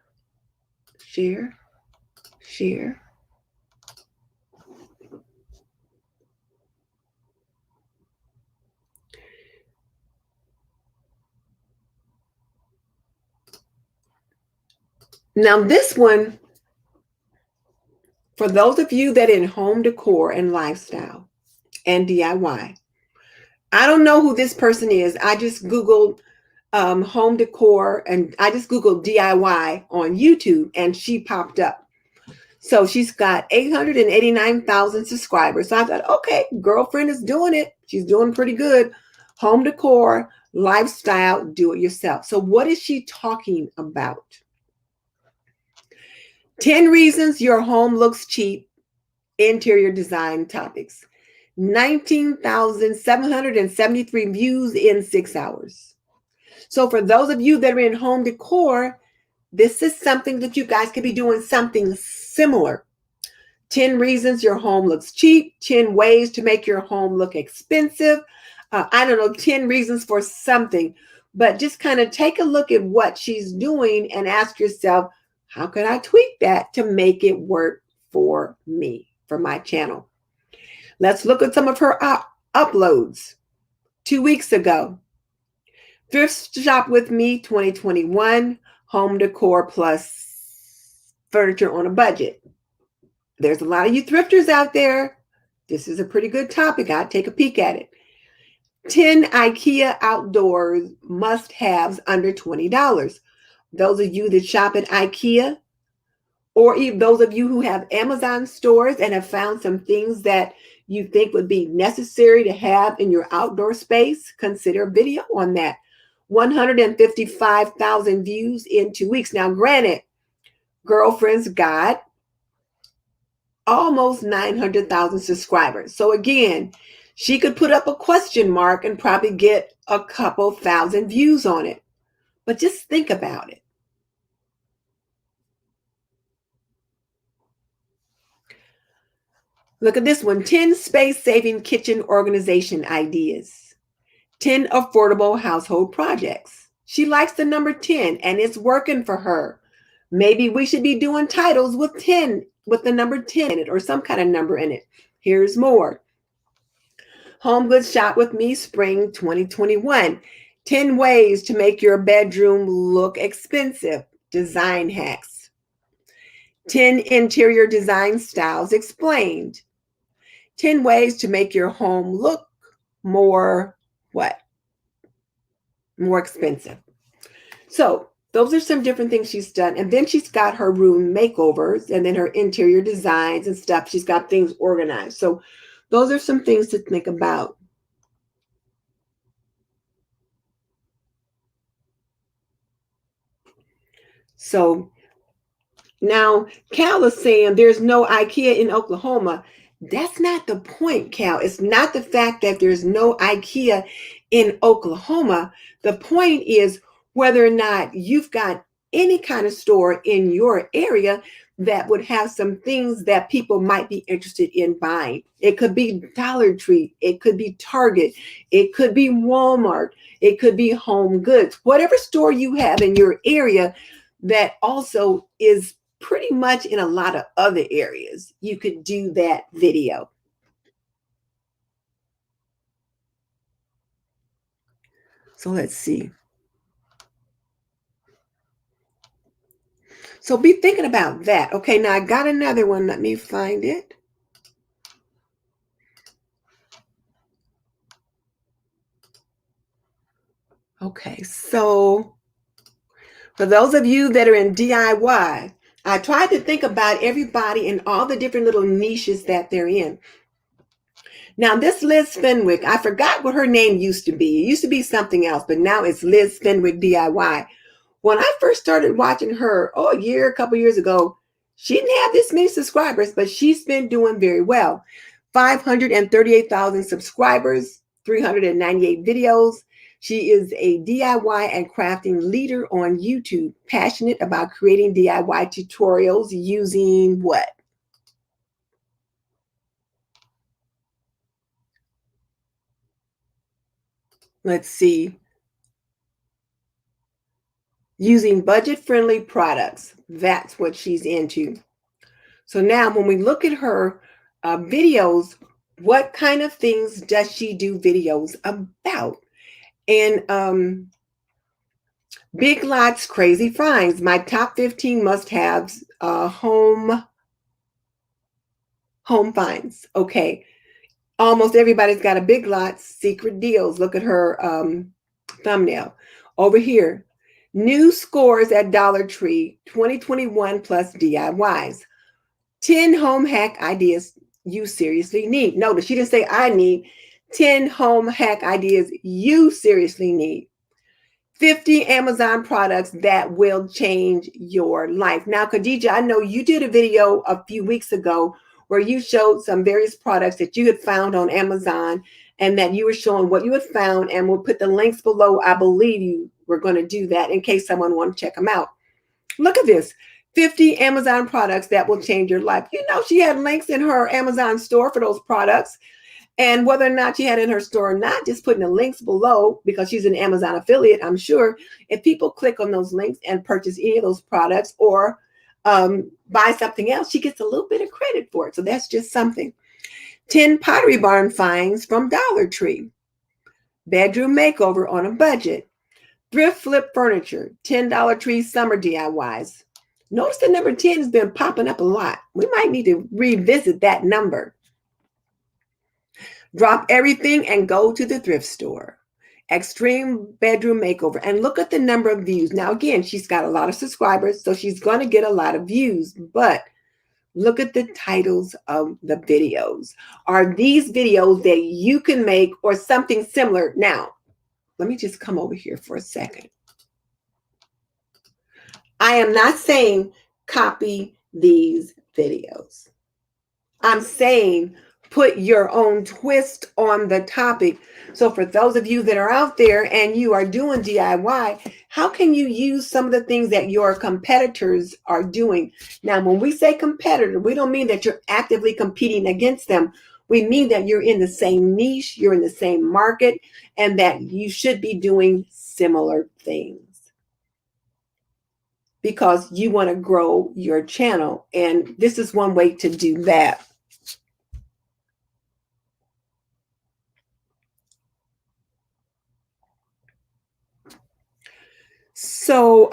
Now this one, for those of you that are in home decor and lifestyle and DIY, I don't know who this person is. I just Googled home decor and I just Googled DIY on YouTube and she popped up. So she's got 889,000 subscribers. So I thought, okay, girlfriend is doing it. She's doing pretty good. Home decor, lifestyle, do it yourself. So what is she talking about? 10 reasons your home looks cheap, interior design topics. 19,773 views in 6 hours. So for those of you that are in home decor, this is something that you guys could be doing something similar. 10 reasons your home looks cheap, 10 ways to make your home look expensive. I don't know, 10 reasons for something, but just kind of take a look at what she's doing and ask yourself, how can I tweak that to make it work for me, for my channel? Let's look at some of her uploads. 2 weeks ago, Thrift Shop with Me 2021, home decor plus furniture on a budget. There's a lot of you thrifters out there. This is a pretty good topic. I'd take a peek at it. 10 IKEA outdoors must-haves under $20. Those of you that shop at IKEA, or even those of you who have Amazon stores and have found some things that you think would be necessary to have in your outdoor space, consider a video on that. 155,000 views in 2 weeks. Now, granted, girlfriend's got almost 900,000 subscribers. So again, she could put up a question mark and probably get a couple thousand views on it. But just think about it. Look at this one, 10 space-saving kitchen organization ideas, 10 affordable household projects. She likes the number 10 and it's working for her. Maybe we should be doing titles with 10, with the number 10 in it or some kind of number in it. Here's more. Home Goods Shop with Me Spring 2021. 10 ways to make your bedroom look expensive. Design hacks. 10 interior design styles explained. 10 ways to make your home look more, what? More expensive. So those are some different things she's done. And then she's got her room makeovers and then her interior designs and stuff. She's got things organized. So those are some things to think about. So now Cal is saying there's no IKEA in Oklahoma. That's not the point, Cal. It's not the fact that there's no IKEA in Oklahoma. The point is whether or not you've got any kind of store in your area that would have some things that people might be interested in buying. It could be Dollar Tree, it could be Target, it could be Walmart, it could be Home Goods, whatever store you have in your area that also is pretty much in a lot of other areas. You could do that video. So let's see. So be thinking about that. Okay, now I got another one. Let me find it. Okay, so for those of you that are in DIY, I tried to think about everybody and all the different little niches that they're in. Now, this Liz Fenwick, I forgot what her name used to be. It used to be something else, but now it's Liz Fenwick DIY. When I first started watching her, a couple years ago, she didn't have this many subscribers, but she's been doing very well. 538,000 subscribers, 398 videos. She is a DIY and crafting leader on YouTube, passionate about creating DIY tutorials using what? Let's see. Using budget-friendly products. That's what she's into. So now when we look at her videos, what kind of things does she do videos about? And Big Lots Crazy Finds, my top 15 must-haves, home finds. Okay, almost everybody's got a Big Lots secret deals. Look at her thumbnail over here. New scores at Dollar Tree 2021 plus DIYs. 10 home hack ideas you seriously need. Notice she didn't say I need. 10 home hack ideas you seriously need. 50 Amazon products that will change your life. Now, Khadija, I know you did a video a few weeks ago where you showed some various products that you had found on Amazon and that you were showing what you had found, and we'll put the links below. I believe you were going to do that in case someone wants to check them out. Look at this. 50 Amazon products that will change your life. You know, she had links in her Amazon store for those products. And whether or not she had it in her store or not, just putting the links below, because she's an Amazon affiliate, I'm sure if people click on those links and purchase any of those products or buy something else, she gets a little bit of credit for it. So that's just something. 10 Pottery Barn finds from Dollar Tree. Bedroom makeover on a budget. Thrift flip furniture. $10 Tree summer DIYs. Notice the number 10 has been popping up a lot. We might need to revisit that number. Drop everything and go to the thrift store. Extreme bedroom makeover. And look at the number of views. Now, again, she's got a lot of subscribers, so she's going to get a lot of views. But look at the titles of the videos. Are these videos that you can make or something similar? Now, let me just come over here for a second. I am not saying copy these videos. I'm saying put your own twist on the topic. So for those of you that are out there and you are doing DIY, how can you use some of the things that your competitors are doing? Now, when we say competitor, we don't mean that you're actively competing against them. We mean that you're in the same niche, you're in the same market, and that you should be doing similar things because you want to grow your channel. And this is one way to do that. So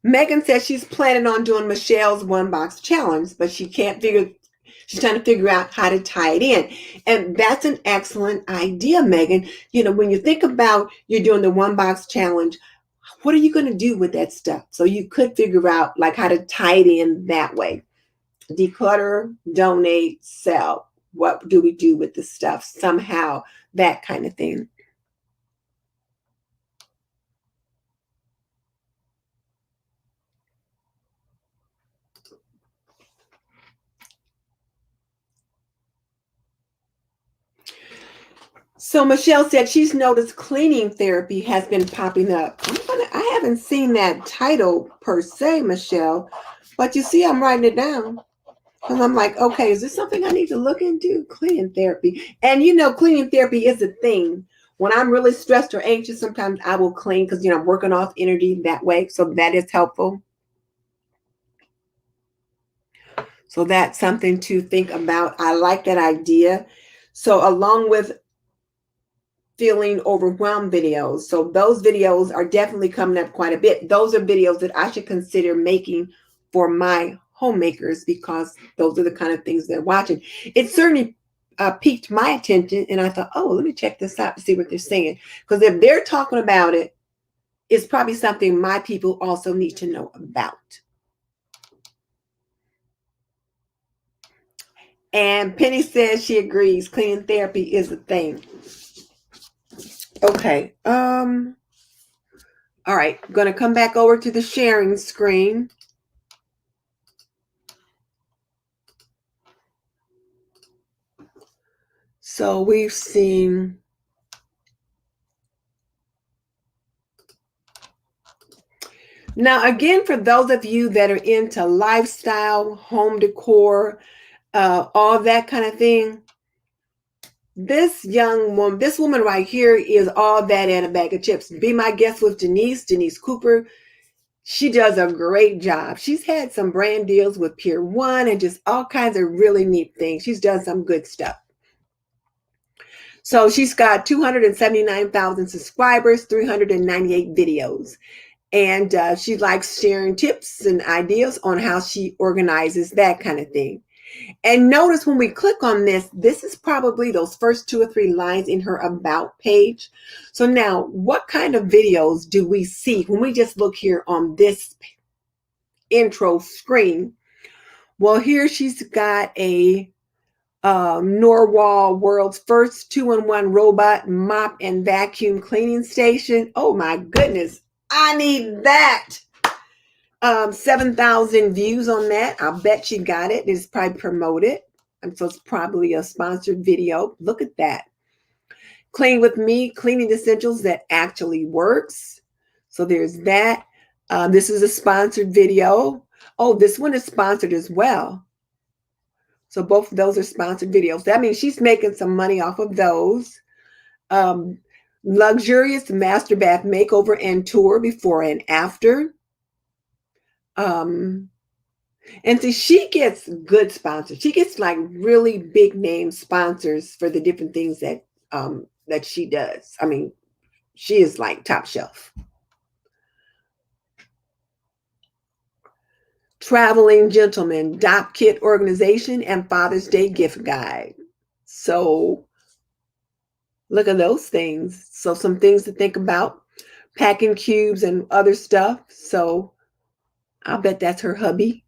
Megan says she's planning on doing Michelle's one box challenge, but she's trying to figure out how to tie it in. And that's an excellent idea, Megan. You know, when you think about you're doing the one box challenge, what are you going to do with that stuff? So you could figure out like how to tie it in that way. Declutter, donate, sell. What do we do with the stuff? Somehow, that kind of thing. So Michelle said she's noticed cleaning therapy has been popping up. I haven't seen that title per se, Michelle, but you see I'm writing it down. And I'm like, okay, is this something I need to look into? Cleaning therapy. And you know, cleaning therapy is a thing. When I'm really stressed or anxious, sometimes I will clean because, you know, I'm working off energy that way. So that is helpful. So that's something to think about. I like that idea. So along with feeling overwhelmed videos. So those videos are definitely coming up quite a bit. Those are videos that I should consider making for my homemakers because those are the kind of things they're watching. It certainly piqued my attention and I thought, oh, let me check this out to see what they're saying. Because if they're talking about it, it's probably something my people also need to know about. And Penny says she agrees. Cleaning therapy is a thing. Okay. All right. I'm going to come back over to the sharing screen. So we've seen now again, for those of you that are into lifestyle, home decor, all that kind of thing, this woman right here is all that and a bag of chips. Be my guest with Denise Cooper. She does a great job. She's had some brand deals with Pier 1 and just all kinds of really neat things. She's done some good stuff. So she's got 279,000 subscribers, 398 videos. And she likes sharing tips and ideas on how she organizes that kind of thing. And notice when we click on this, this is probably those first 2 or 3 lines in her about page. So now, what kind of videos do we see when we just look here on this intro screen? Well, here she's got a Norwal, world's first 2-in-1 robot mop and vacuum cleaning station. Oh my goodness, I need that. 7,000 views on that. I'll bet she got it. It's probably promoted. And so it's probably a sponsored video. Look at that. Clean with me, cleaning essentials that actually works. So there's that. This is a sponsored video. Oh, this one is sponsored as well. So both of those are sponsored videos. That means she's making some money off of those. Luxurious master bath makeover and tour before and after. And so she gets good sponsors. She gets like really big name sponsors for the different things that that she does. I mean, she is like top shelf. Traveling Gentleman, Dop Kit Organization, and Father's Day Gift Guide. So look at those things. So some things to think about. Packing cubes and other stuff. So I'll bet that's her hubby.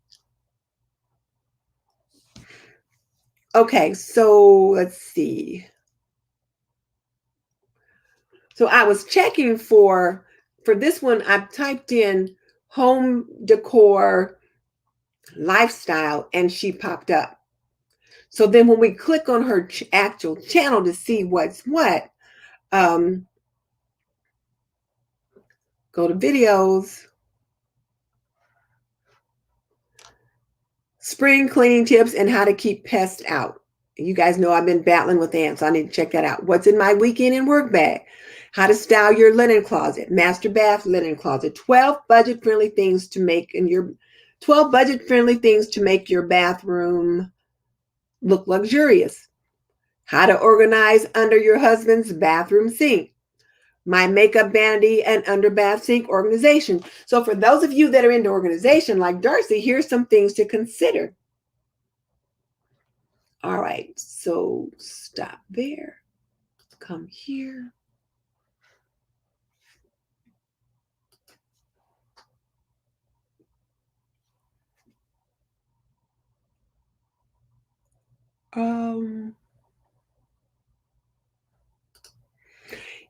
Okay, so let's see. So I was checking for this one. I typed in home decor lifestyle and she popped up. So then when we click on her actual channel to see what's what, go to videos, spring cleaning tips and how to keep pests out. You guys know I've been battling with ants, so I need to check that out. What's in my weekend and work bag? How to style your linen closet, master bath linen closet. 12 budget-friendly things to make your bathroom look luxurious. How to organize under your husband's bathroom sink. My makeup vanity and under bath sink organization. So for those of you that are into organization like Darcy, here's some things to consider. All right, so stop there. Come here.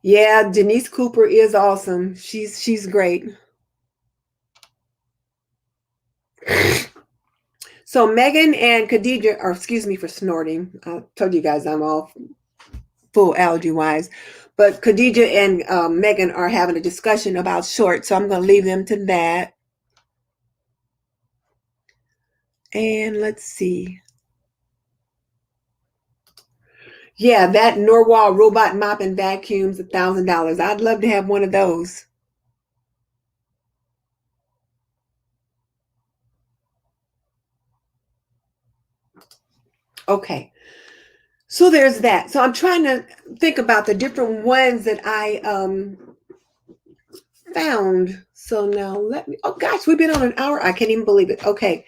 Yeah, Denise Cooper is awesome. She's great. So Megan and Khadija, or excuse me for snorting. I told you guys I'm all full allergy wise, but Khadija and Megan are having a discussion about shorts. So I'm going to leave them to that. And let's see. Yeah, that Norwal robot mop and vacuums, $1,000. I'd love to have one of those. Okay, so there's that. So I'm trying to think about the different ones that I found. So now let me, oh gosh, we've been on an hour. I can't even believe it. Okay,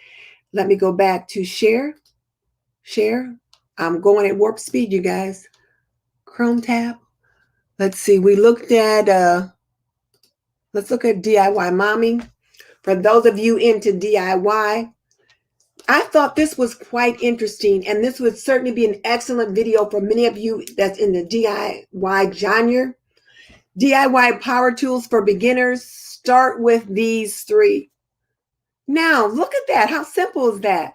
let me go back to share. I'm going at warp speed, you guys. Chrome tab. Let's see, we looked at, let's look at DIY Mommy. For those of you into DIY, I thought this was quite interesting, and this would certainly be an excellent video for many of you that's in the DIY genre. DIY power tools for beginners. Start with these 3. Now, look at that. How simple is that?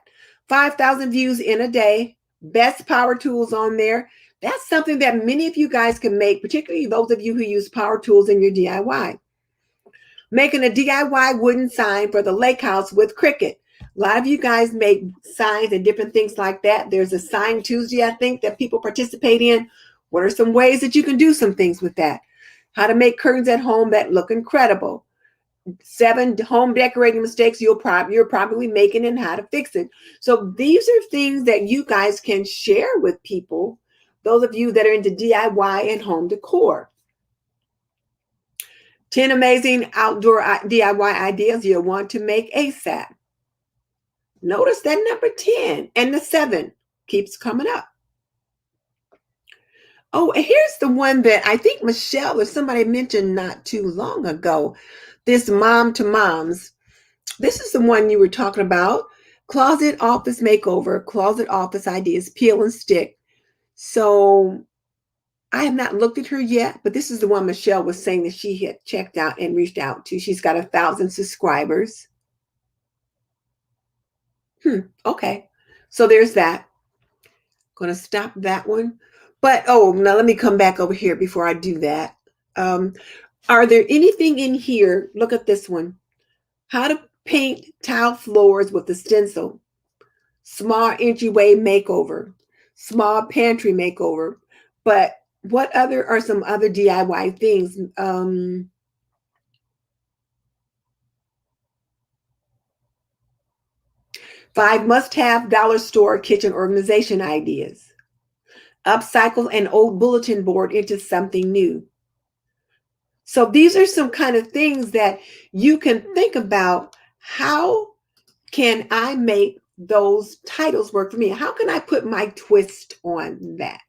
5,000 views in a day. Best power tools on there. That's something that many of you guys can make, particularly those of you who use power tools in your DIY. Making a DIY wooden sign for the lake house with Cricut. A lot of you guys make signs and different things like that. There's a Sign Tuesday, I think, that people participate in. What are some ways that you can do some things with that? How to make curtains at home that look incredible. 7 home decorating mistakes you're probably making and how to fix it. So these are things that you guys can share with people those of you that are into DIY and home decor. 10 amazing outdoor DIY ideas you'll want to make ASAP. Notice that number 10 and the 7 keeps coming up. Oh, and here's the one that I think Michelle or somebody mentioned not too long ago. This mom to moms. This is the one you were talking about. Closet office makeover, closet office ideas, peel and stick. So I have not looked at her yet, but this is the one Michelle was saying that she had checked out and reached out to. She's got 1,000 subscribers. Okay. So there's that. Going to stop that one. But, oh, now let me come back over here before I do that. Are there anything in here? Look at this one. How to paint tile floors with a stencil. Small entryway makeover. Small pantry makeover. But what other are some other DIY things? 5 must-have dollar store kitchen organization ideas. Upcycle an old bulletin board into something new. So these are some kind of things that you can think about. How can I make those titles work for me? How can I put my twist on that?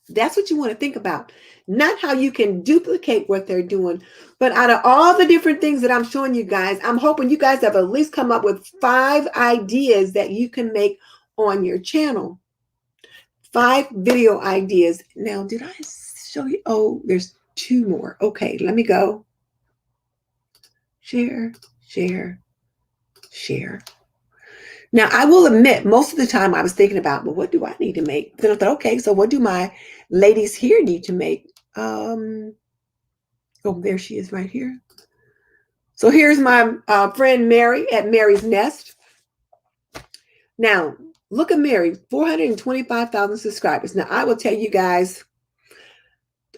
That's what you want to think about. Not how you can duplicate what they're doing, but out of all the different things that I'm showing you guys, I'm hoping you guys have at least come up with 5 ideas that you can make on your channel. 5 video ideas. Now, did I show you? Oh, there's 2 more. Okay, let me go. Share, share, share. Now, I will admit, most of the time I was thinking about, well, what do I need to make? Then I thought, okay, so what do my ladies here need to make? Oh, there she is right here. So here's my friend Mary at Mary's Nest. Now, look at Mary, 425,000 subscribers. Now, I will tell you guys,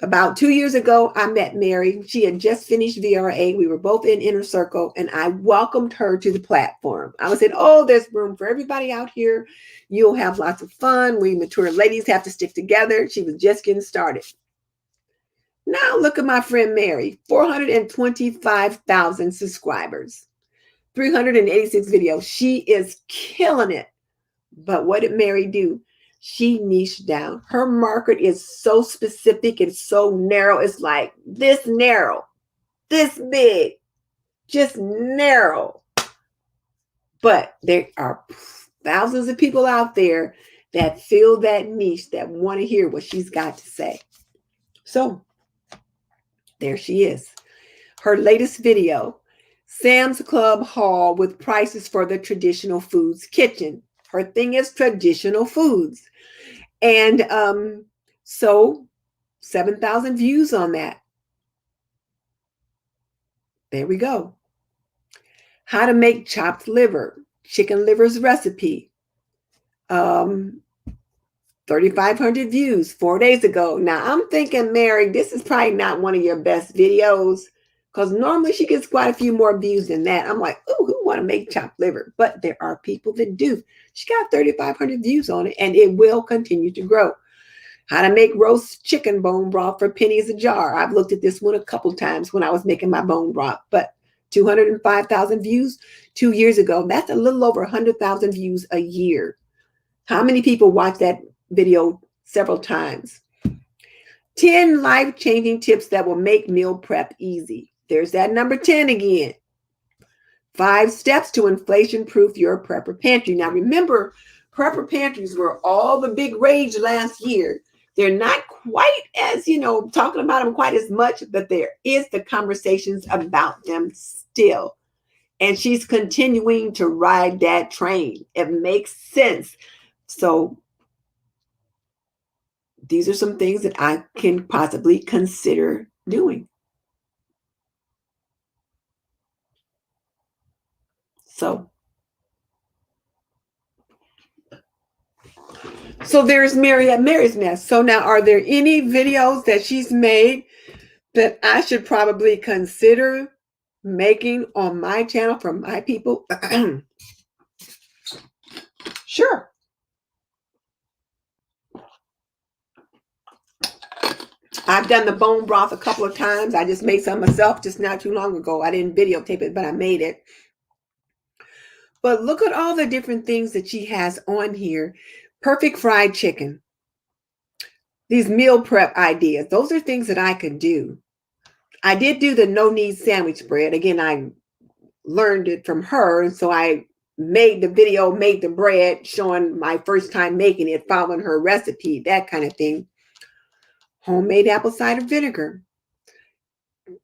about 2 years ago, I met Mary. She had just finished VRA. We were both in Inner Circle, and I welcomed her to the platform. I was saying, oh, there's room for everybody out here. You'll have lots of fun. We mature ladies have to stick together. She was just getting started. Now look at my friend Mary, 425,000 subscribers, 386 videos. She is killing it. But what did Mary do? She niched down. Her market is so specific and so narrow. It's like this narrow, this big, just narrow. But there are thousands of people out there that feel that niche, that want to hear what she's got to say. So there she is. Her latest video, Sam's Club haul with prices for the traditional foods kitchen. Her thing is traditional foods. And so 7,000 views on that. There we go. How to make chopped liver, chicken livers recipe. 3,500 views 4 days ago. Now I'm thinking, Mary, this is probably not one of your best videos, because normally she gets quite a few more views than that. I'm like, oh, who want to make chopped liver? But there are people that do. She got 3,500 views on it, and it will continue to grow. How to make roast chicken bone broth for pennies a jar. I've looked at this one a couple times when I was making my bone broth, but 205,000 views 2 years ago. That's a little over 100,000 views a year. How many people watch that video several times? 10 life-changing tips that will make meal prep easy. There's that number 10 again. 5 steps to inflation-proof your prepper pantry. Now remember, prepper pantries were all the big rage last year. They're not quite as, talking about them quite as much, but there is the conversations about them still. And she's continuing to ride that train. It makes sense. So these are some things that I can possibly consider doing. So there's Mary at Mary's Nest. So now, are there any videos that she's made that I should probably consider making on my channel for my people? Sure. I've done the bone broth a couple of times. I just made some myself just not too long ago. I didn't videotape it, but I made it. But look at all the different things that she has on here. Perfect fried chicken. These meal prep ideas. Those are things that I could do. I did do the no-knead sandwich bread. Again, I learned it from her. And so I made the video, made the bread, showing my first time making it, following her recipe, that kind of thing. Homemade apple cider vinegar.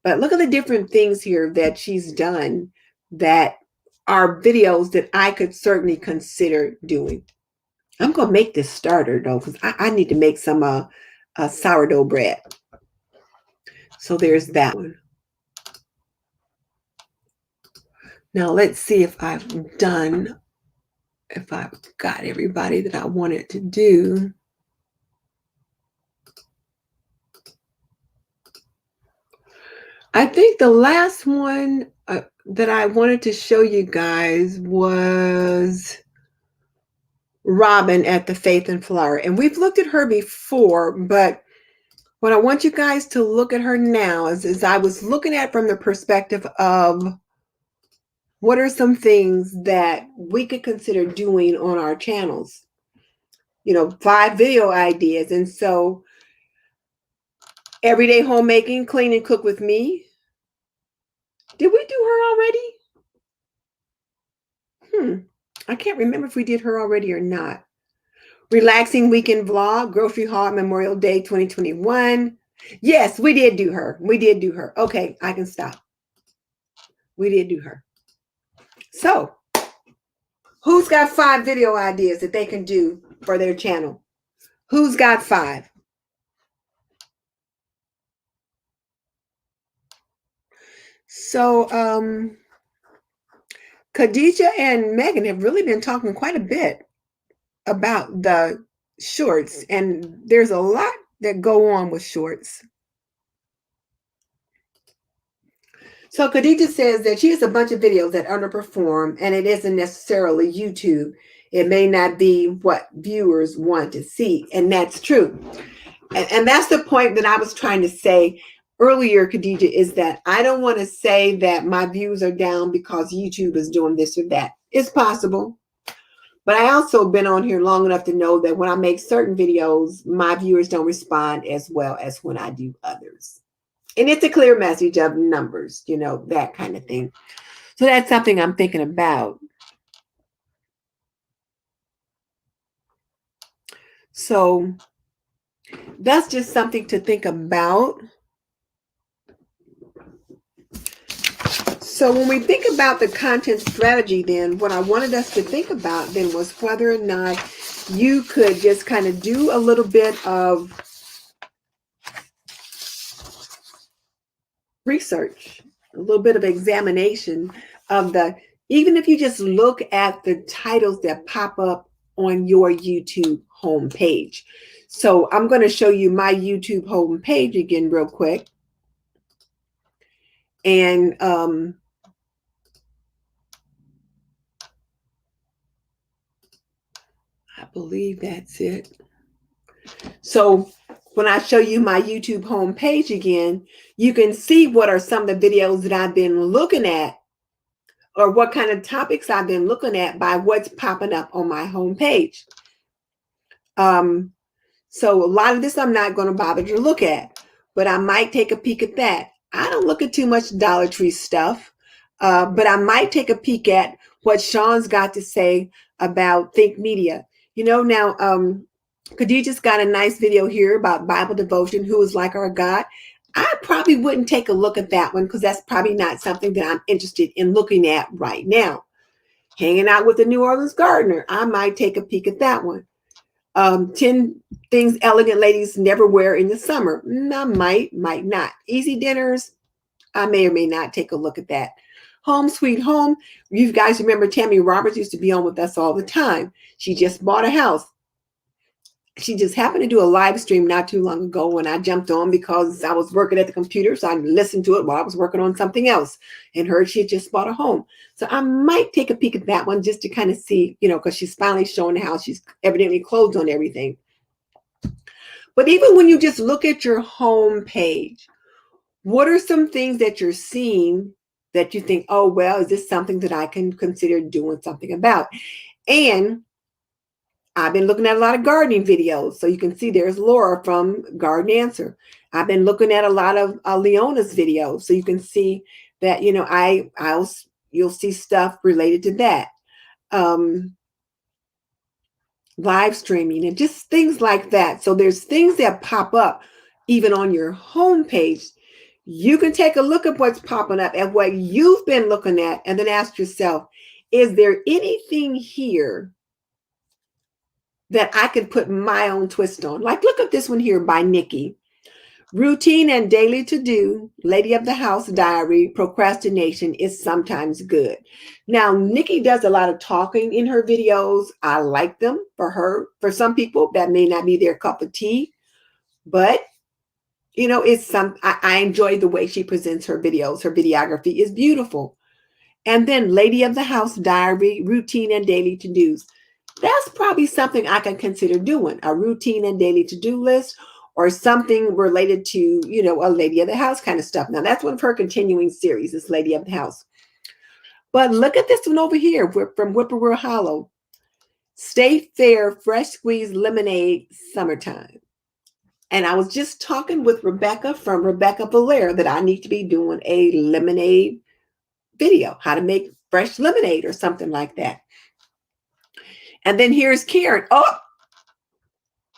But look at the different things here that she's done that are videos that I could certainly consider doing. I'm going to make this starter, though, because I need to make some sourdough bread. So there's that one. Now, let's see if I've got everybody that I wanted to do. I think the last one that I wanted to show you guys was Robin at the Faith and Flower. And we've looked at her before, but what I want you guys to look at her now is I was looking at from the perspective of what are some things that we could consider doing on our channels? 5 video ideas. And so everyday homemaking, clean and cook with me. Did we do her already? I can't remember if we did her already or not. Relaxing weekend vlog, grocery haul, Memorial Day 2021. Yes, we did do her. We did do her. Okay, I can stop. We did do her. So, who's got 5 video ideas that they can do for their channel? Who's got 5? So, Khadija and Megan have really been talking quite a bit about the shorts, and there's a lot that go on with shorts. So Khadija says that she has a bunch of videos that underperform, and it isn't necessarily YouTube. It may not be what viewers want to see, and that's true. And that's the point that I was trying to say earlier, Khadija, is that I don't want to say that my views are down because YouTube is doing this or that. It's possible. But I also been on here long enough to know that when I make certain videos, my viewers don't respond as well as when I do others. And it's a clear message of numbers, that kind of thing. So that's something I'm thinking about. So that's just something to think about. So when we think about the content strategy, then what I wanted us to think about then was whether or not you could just kind of do a little bit of research, a little bit of examination of even if you just look at the titles that pop up on your YouTube homepage. So I'm going to show you my YouTube homepage again real quick. And I believe that's it. So when I show you my YouTube homepage again, you can see what are some of the videos that I've been looking at, or what kind of topics I've been looking at by what's popping up on my homepage. So a lot of this I'm not going to bother to look at, but I might take a peek at that. I don't look at too much Dollar Tree stuff, but I might take a peek at what Sean's got to say about Think Media. Now, Khadijah's got a nice video here about Bible devotion, who is like our God. I probably wouldn't take a look at that one because that's probably not something that I'm interested in looking at right now. Hanging out with the New Orleans gardener, I might take a peek at that one. 10 things elegant ladies never wear in the summer. I might not. Easy dinners, I may or may not take a look at that. Home Sweet Home. You guys remember Tammy Roberts used to be on with us all the time. She just bought a house. She just happened to do a live stream not too long ago when I jumped on because I was working at the computer. So I listened to it while I was working on something else and heard she had just bought a home. So I might take a peek at that one just to kind of see, because she's finally showing the house. She's evidently closed on everything. But even when you just look at your home page, what are some things that you're seeing that you think, oh, well, is this something that I can consider doing something about? And I've been looking at a lot of gardening videos. So you can see there's Laura from Garden Answer. I've been looking at a lot of Leona's videos. So you can see that, you know, you'll see stuff related to that. Live streaming and just things like that. So there's things that pop up even on your homepage. You can take a look at what's popping up and what you've been looking at and then ask yourself, is there anything here that I could put my own twist on? Like, look at this one here by Nikki. Routine and daily to-do, lady of the house diary, procrastination is sometimes good. Now, Nikki does a lot of talking in her videos. I like them for her. For some people, that may not be their cup of tea, but you know, I enjoy the way she presents her videos. Her videography is beautiful. And then lady of the house diary, routine and daily to-dos. That's probably something I can consider doing, a routine and daily to-do list, or something related to, you know, a lady of the house kind of stuff. Now, that's one of her continuing series, is Lady of the House. But look at this one over here from Whippoorwill Hollow. Stay fair, fresh squeezed lemonade, summertime. And I was just talking with Rebecca from Rebecca Valera that I need to be doing a lemonade video, how to make fresh lemonade or something like that. And then here's Karen. Oh,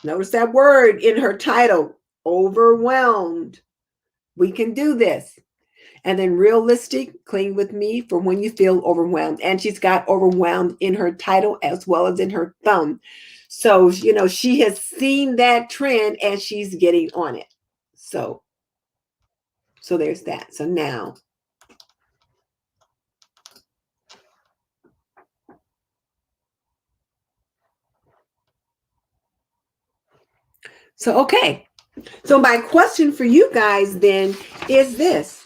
notice that word in her title, overwhelmed. We can do this. And then realistic, clean with me for when you feel overwhelmed. And she's got overwhelmed in her title as well as in her thumb. So, you know, she has seen that trend and she's getting on it. So there's that. So now, okay. So my question for you guys then is this.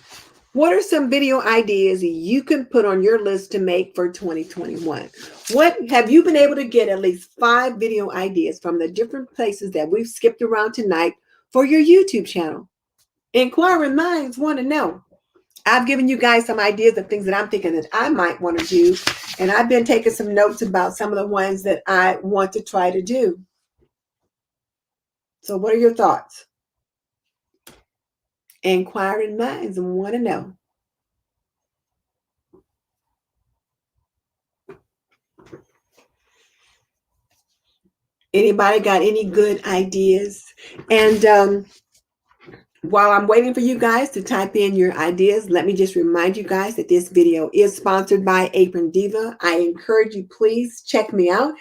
What are some video ideas you can put on your list to make for 2021? What have you been able to get at least 5 video ideas from the different places that we've skipped around tonight for your YouTube channel? Inquiring minds want to know. I've given you guys some ideas of things that I'm thinking that I might want to do. And I've been taking some notes about some of the ones that I want to try to do. So what are your thoughts? Inquiring minds want to know. Anybody got any good ideas? And while I'm waiting for you guys to type in your ideas, let me just remind you guys that this video is sponsored by Apron Diva. I encourage you, please check me out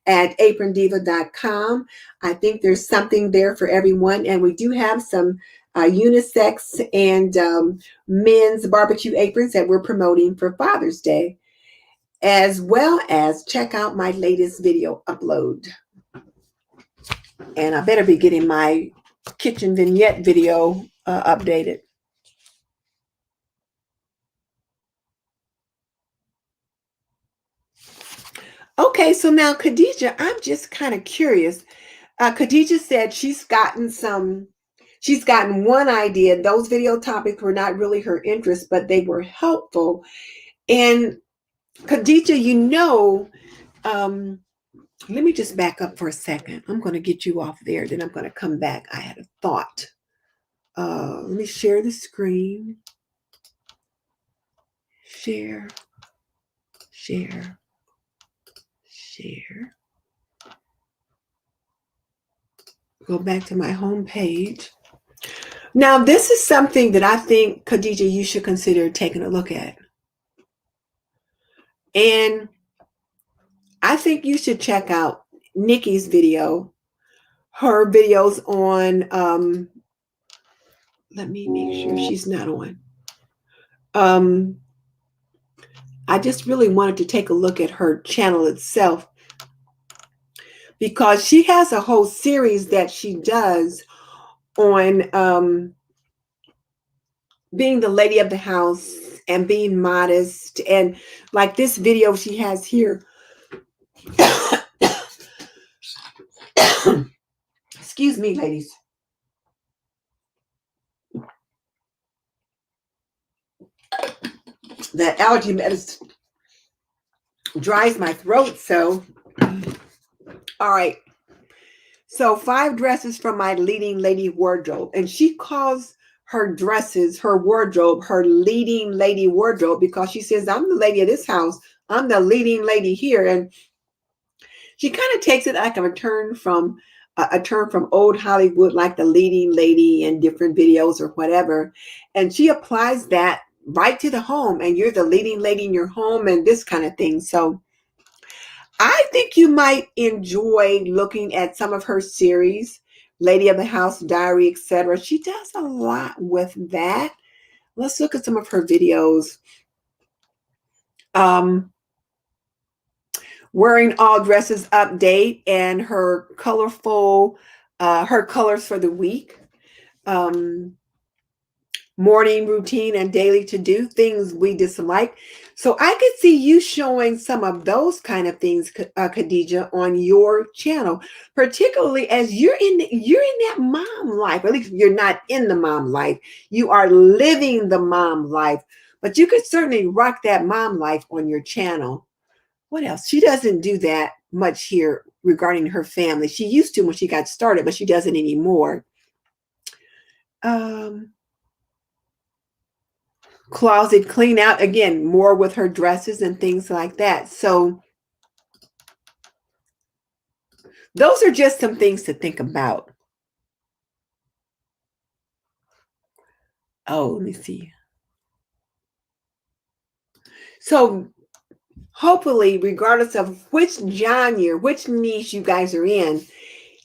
at aprondiva.com. I think there's something there for everyone. And we do have some unisex and men's barbecue aprons that we're promoting for Father's Day, as well as check out my latest video upload. And I better be getting my kitchen vignette video updated. Okay, so now Khadijah, I'm just kind of curious. Khadijah said she's gotten one idea. Those video topics were not really her interest, but they were helpful. And Khadijah, you know, let me just back up for a second. I'm going to get you off there. Then I'm going to come back. I had a thought. Let me share the screen. Share. Go back to my home page. Now, this is something that I think, Khadijah, you should consider taking a look at. And I think you should check out Nikki's video, her videos on, let me make sure she's not on. I just really wanted to take a look at her channel itself, because she has a whole series that she does on being the lady of the house and being modest. And like this video she has here, excuse me, ladies. That allergy medicine dries my throat. So, all right. So 5 dresses from my leading lady wardrobe. And she calls her dresses, her wardrobe, her leading lady wardrobe, because she says, I'm the lady of this house. I'm the leading lady here. And she kind of takes it like a term from old Hollywood, like the leading lady in different videos or whatever. And she applies that right to the home. And you're the leading lady in your home and this kind of thing. So I think you might enjoy looking at some of her series, Lady of the House Diary, etc. She does a lot with that. Let's look at some of her videos. Wearing all dresses update and her colorful, her colors for the week. Morning routine and daily to do, things we dislike. So I could see you showing some of those kind of things, Khadija, on your channel, particularly as you're in that mom life. At least you're not in the mom life. You are living the mom life, but you could certainly rock that mom life on your channel. What else? She doesn't do that much here regarding her family. She used to when she got started, but she doesn't anymore. Closet clean out, again, more with her dresses and things like that. So those are just some things to think about. Oh, let me see. So hopefully, regardless of which genre, which niche you guys are in,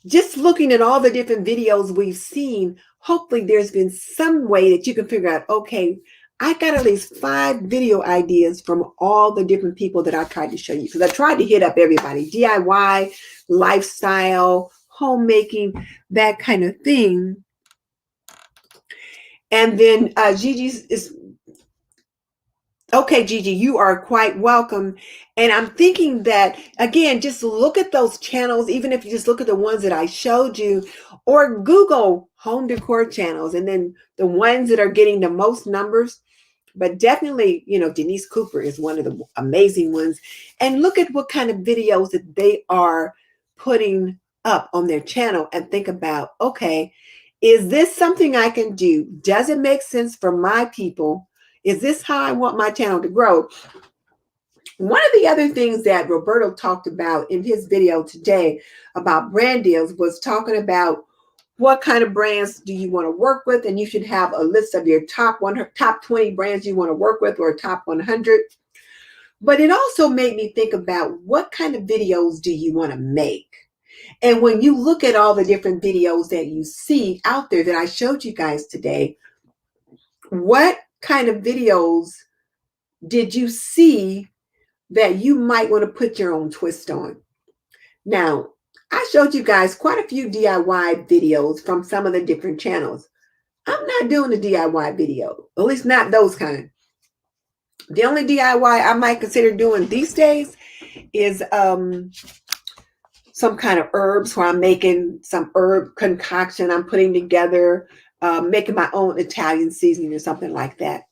just looking at all the different videos we've seen, hopefully there's been some way that you can figure out, okay, I got at least 5 video ideas from all the different people that I tried to show you. Because I tried to hit up everybody, DIY, lifestyle, homemaking, that kind of thing. And then Gigi's is, okay, Gigi, you are quite welcome. And I'm thinking that, again, just look at those channels, even if you just look at the ones that I showed you, or Google home decor channels, and then the ones that are getting the most numbers. But definitely, Denise Cooper is one of the amazing ones. And look at what kind of videos that they are putting up on their channel and think about, okay, is this something I can do? Does it make sense for my people? Is this how I want my channel to grow? One of the other things that Roberto talked about in his video today about brand deals was talking about what kind of brands do you want to work with? And you should have a list of your top 20 brands you want to work with, or top 100. But it also made me think about what kind of videos do you want to make? And when you look at all the different videos that you see out there that I showed you guys today, what kind of videos did you see that you might want to put your own twist on? Now, I showed you guys quite a few DIY videos from some of the different channels. I'm not doing a DIY video, at least not those kind. The only DIY I might consider doing these days is some kind of herbs, where I'm making some herb concoction I'm putting together, making my own Italian seasoning or something like that.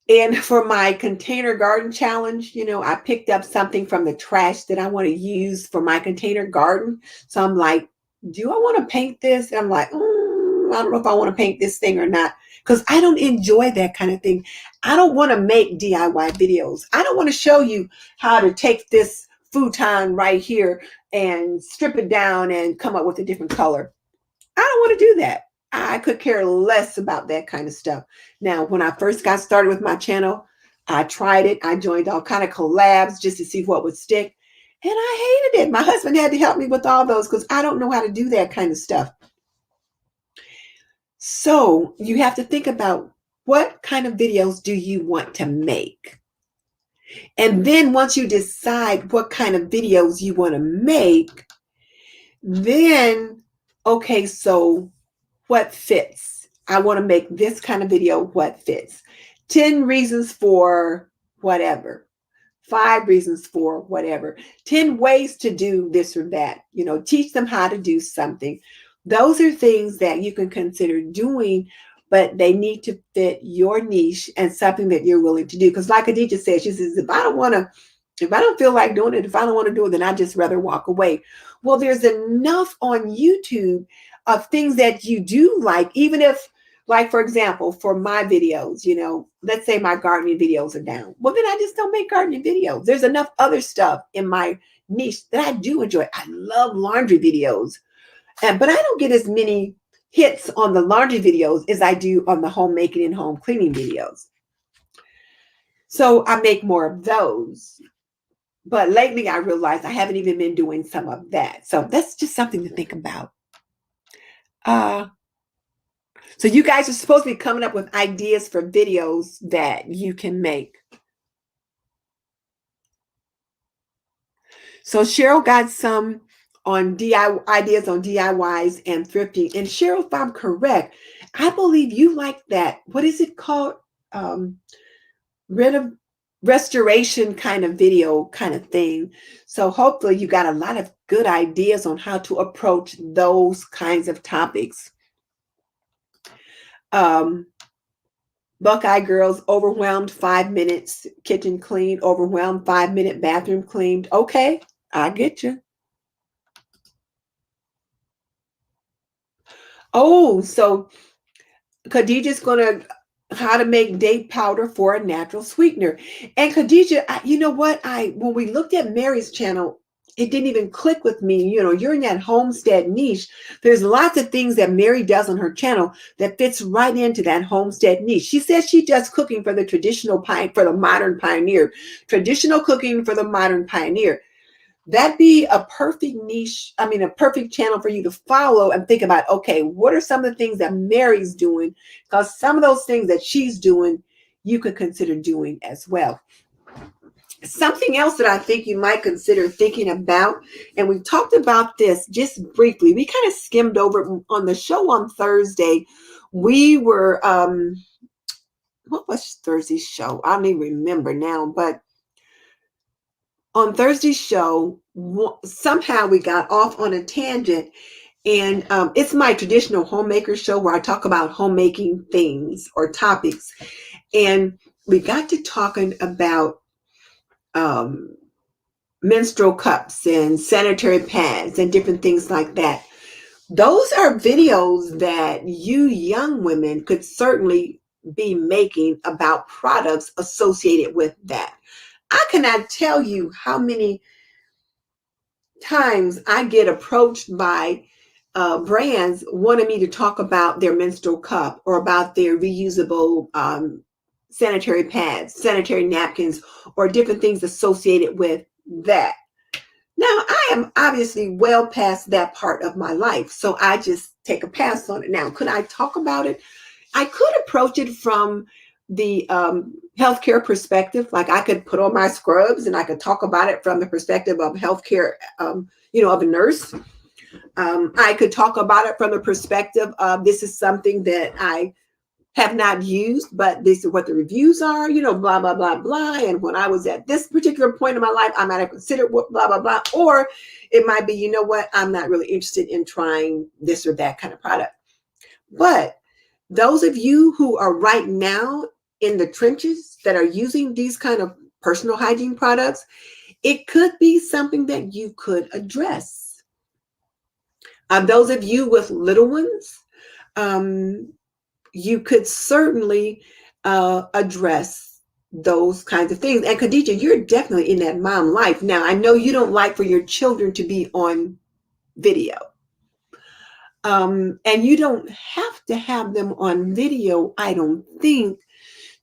And for my container garden challenge, I picked up something from the trash that I want to use for my container garden. So I'm like, do I want to paint this? And I'm like, I don't know if I want to paint this thing or not, because I don't enjoy that kind of thing. I don't want to make DIY videos. I don't want to show you how to take this futon right here and strip it down and come up with a different color. I don't want to do that. I could care less about that kind of stuff. Now, when I first got started with my channel, I tried it. I joined all kind of collabs just to see what would stick. And I hated it. My husband had to help me with all those because I don't know how to do that kind of stuff. So you have to think about, what kind of videos do you want to make? And then once you decide what kind of videos you want to make, then, okay, so what fits? I want to make this kind of video. What fits? 10 reasons for whatever. 5 reasons for whatever. 10 ways to do this or that. Teach them how to do something. Those are things that you can consider doing but they need to fit your niche and something that you're willing to do. Because like Khadija said, she says, if I don't feel like doing it, if I don't want to do it, then I'd just rather walk away. Well, there's enough on YouTube of things that you do like, even if, like, for example, for my videos, let's say my gardening videos are down. Well, then I just don't make gardening videos. There's enough other stuff in my niche that I do enjoy. I love laundry videos, but I don't get as many hits on the laundry videos as I do on the homemaking and home cleaning videos. So I make more of those. But lately I realized I haven't even been doing some of that. So that's just something to think about. So you guys are supposed to be coming up with ideas for videos that you can make. So Cheryl got some on DIY ideas on DIYs and thrifting. And Cheryl, if I'm correct, I believe you like that. What is it called? Restoration kind of video kind of thing. So hopefully you got a lot of good ideas on how to approach those kinds of topics. Buckeye Girls, overwhelmed 5 minutes kitchen clean, overwhelmed 5-minute bathroom cleaned. Okay, I get you. Oh, so Khadijah's gonna how to make date powder for a natural sweetener. And Khadijah, you know what? When we looked at Mary's channel, it didn't even click with me. You're in that homestead niche. There's lots of things that Mary does on her channel that fits right into that homestead niche. She says she does cooking for the for the modern pioneer, traditional cooking for the modern pioneer. That'd be a perfect niche. I mean, a perfect channel for you to follow and think about, okay, what are some of the things that Mary's doing? Because some of those things that she's doing, you could consider doing as well. Something else that I think you might consider thinking about, and we've talked about this just briefly. We kind of skimmed over on the show on Thursday. We were, what was Thursday's show? I don't even remember now, but on Thursday's show, somehow we got off on a tangent, and it's my traditional homemaker show where I talk about homemaking things or topics, and we got to talking about menstrual cups and sanitary pads and different things like that. Those are videos that you young women could certainly be making about products associated with that. I cannot tell you how many times I get approached by brands wanting me to talk about their menstrual cup or about their reusable sanitary pads, sanitary napkins, or different things associated with that. Now, I am obviously well past that part of my life, so I just take a pass on it. Now, could I talk about it? I could approach it from the healthcare perspective. Like I could put on my scrubs and I could talk about it from the perspective of healthcare, of a nurse. I could talk about it from the perspective of this is something that I have not used, but this is what the reviews are, blah, blah, blah, blah. And when I was at this particular point in my life, I might have considered what blah, blah, blah. Or it might be, you know what, I'm not really interested in trying this or that kind of product. But those of you who are right now in the trenches that are using these kind of personal hygiene products, it could be something that you could address. Those of you with little ones, you could certainly address those kinds of things. And Khadija, you're definitely in that mom life. Now, I know you don't like for your children to be on video. And you don't have to have them on video, I don't think,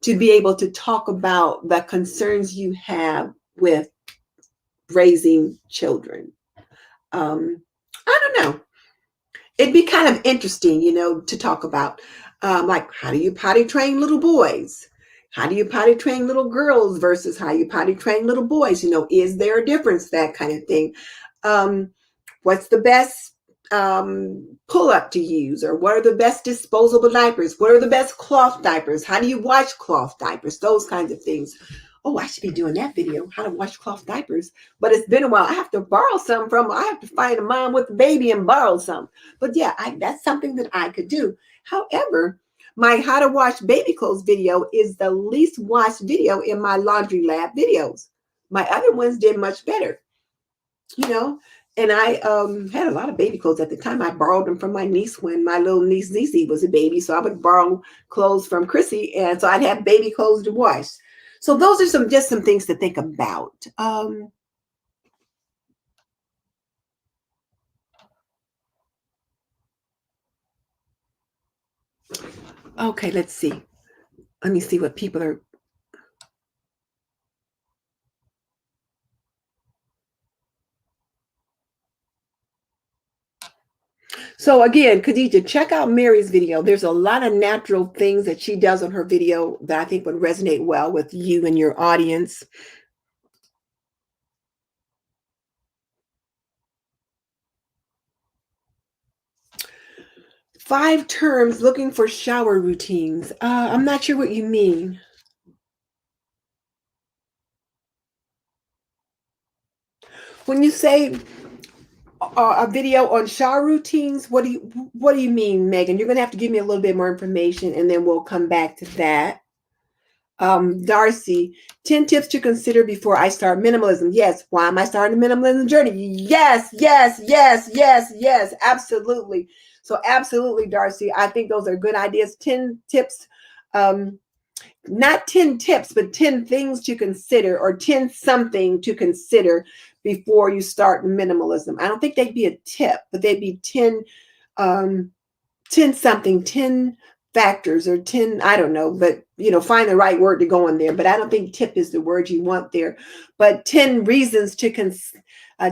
to be able to talk about the concerns you have with raising children. I don't know. It'd be kind of interesting, to talk about. Like, how do you potty train little boys? How do you potty train little girls versus how you potty train little boys? Is there a difference? That kind of thing. What's the best pull-up to use? Or what are the best disposable diapers? What are the best cloth diapers? How do you wash cloth diapers? Those kinds of things. Oh, I should be doing that video, how to wash cloth diapers. But it's been a while. I have to borrow some I have to find a mom with a baby and borrow some. But yeah, that's something that I could do. However, My how to wash baby clothes video is the least watched video in my laundry lab videos. My other ones did much better, you know. And I had a lot of baby clothes at the time. I borrowed them from my niece when my little niece Niecy was a baby. So I would borrow clothes from Chrissy, and so I'd have baby clothes to wash. So those are just some things to think about. Okay, let's see. Let me see what people are. So again, Khadija, check out Mary's video. There's a lot of natural things that she does on her video that I think would resonate well with you and your audience. Five terms looking for shower routines. I'm not sure what you mean. When you say a video on shower routines, what do you mean, Megan? You're gonna have to give me a little bit more information, and then we'll come back to that. Darcy, 10 tips to consider before I start minimalism. Yes. Why am I starting the minimalism journey? Yes, yes, yes, yes, yes, absolutely. So absolutely, Darcy, I think those are good ideas. 10 tips, not 10 tips, but 10 things to consider, or 10 something to consider before you start minimalism. I don't think they'd be a tip, but they'd be 10 something, 10 factors, or 10, I don't know, but find the right word to go in there. But I don't think tip is the word you want there. But 10 reasons to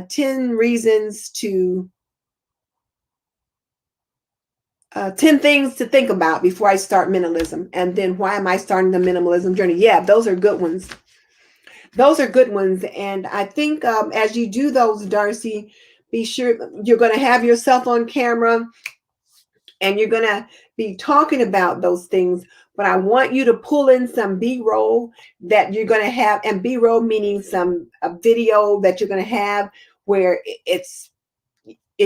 10 reasons to 10 things to think about before I start minimalism. And then why am I starting the minimalism journey? Yeah, those are good ones. Those are good ones. And I think as you do those, Darcy, be sure you're going to have yourself on camera and you're going to be talking about those things. But I want you to pull in some B-roll that you're going to have, and B-roll meaning a video that you're going to have where it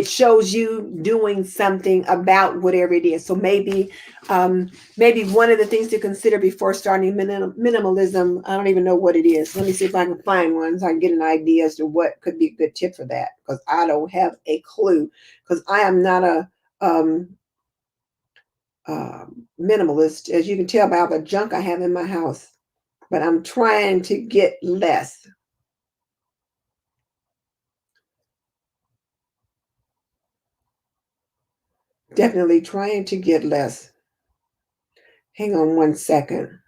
shows you doing something about whatever it is. So maybe one of the things to consider before starting minimalism, I don't even know what it is. Let me see if I can find one so I can get an idea as to what could be a good tip for that, because I don't have a clue, because I am not a minimalist, as you can tell by all the junk I have in my house. But I'm trying to get less. Definitely trying to get less. Hang on one second.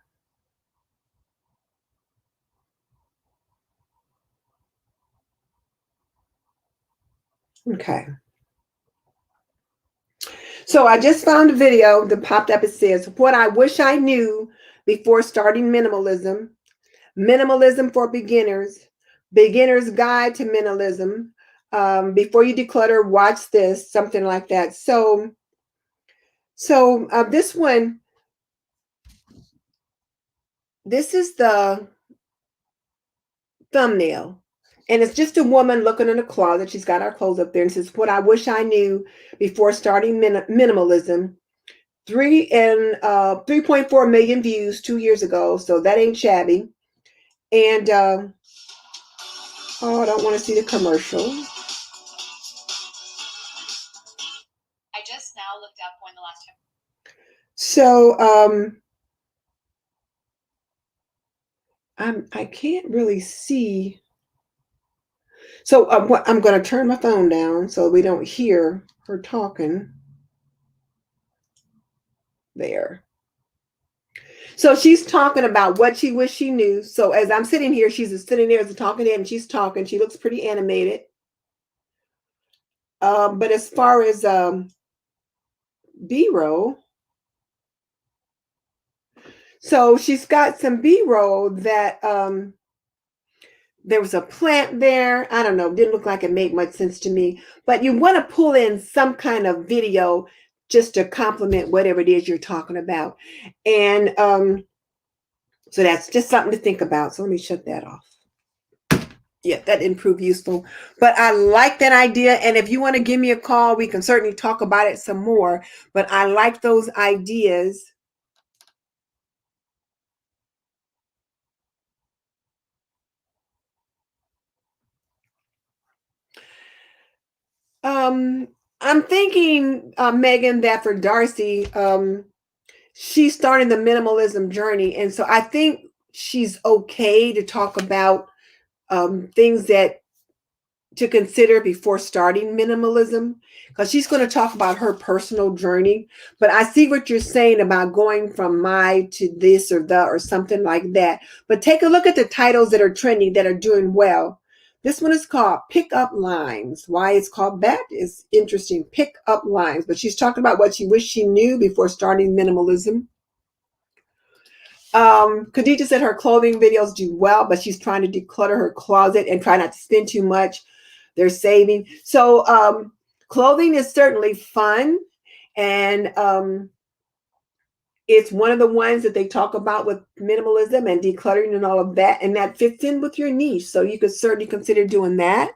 Okay. So I just found a video that popped up. It says, what I wish I knew before starting minimalism, minimalism for beginners, beginner's guide to minimalism. Before you declutter, watch this, something like that. So this one, this is the thumbnail. And it's just a woman looking in a closet. She's got our clothes up there, and says, what I wish I knew before starting minimalism. 3.4 million views 2 years ago. So that ain't shabby. And I don't want to see the commercial. I just now looked up when the last time. So I can't really see. So I'm going to turn my phone down so we don't hear her talking. There. So she's talking about what she wished she knew. So as I'm sitting here, she's sitting there as a talking head, and she's talking. She looks pretty animated. But as far as B-roll, so she's got some B-roll that there was a plant there. I don't know. Didn't look like it made much sense to me. But you want to pull in some kind of video just to complement whatever it is you're talking about. And so that's just something to think about. So let me shut that off. Yeah, that didn't prove useful. But I like that idea. And if you want to give me a call, we can certainly talk about it some more. But I like those ideas. I'm thinking, Megan, that for Darcy, she's starting the minimalism journey. And so I think she's okay to talk about things that to consider before starting minimalism, because she's going to talk about her personal journey. But I see what you're saying about going from my to this or the or something like that. But take a look at the titles that are trending that are doing well. This one is called Pick Up Lines. Why it's called that is interesting. Pick Up Lines. But she's talking about what she wished she knew before starting minimalism. Khadija said her clothing videos do well, but she's trying to declutter her closet and try not to spend too much. They're saving. So clothing is certainly fun. And it's one of the ones that they talk about with minimalism and decluttering and all of that. And that fits in with your niche. So you could certainly consider doing that.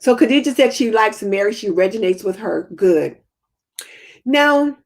So Khadija said she likes Mary. She resonates with her. Good. Now,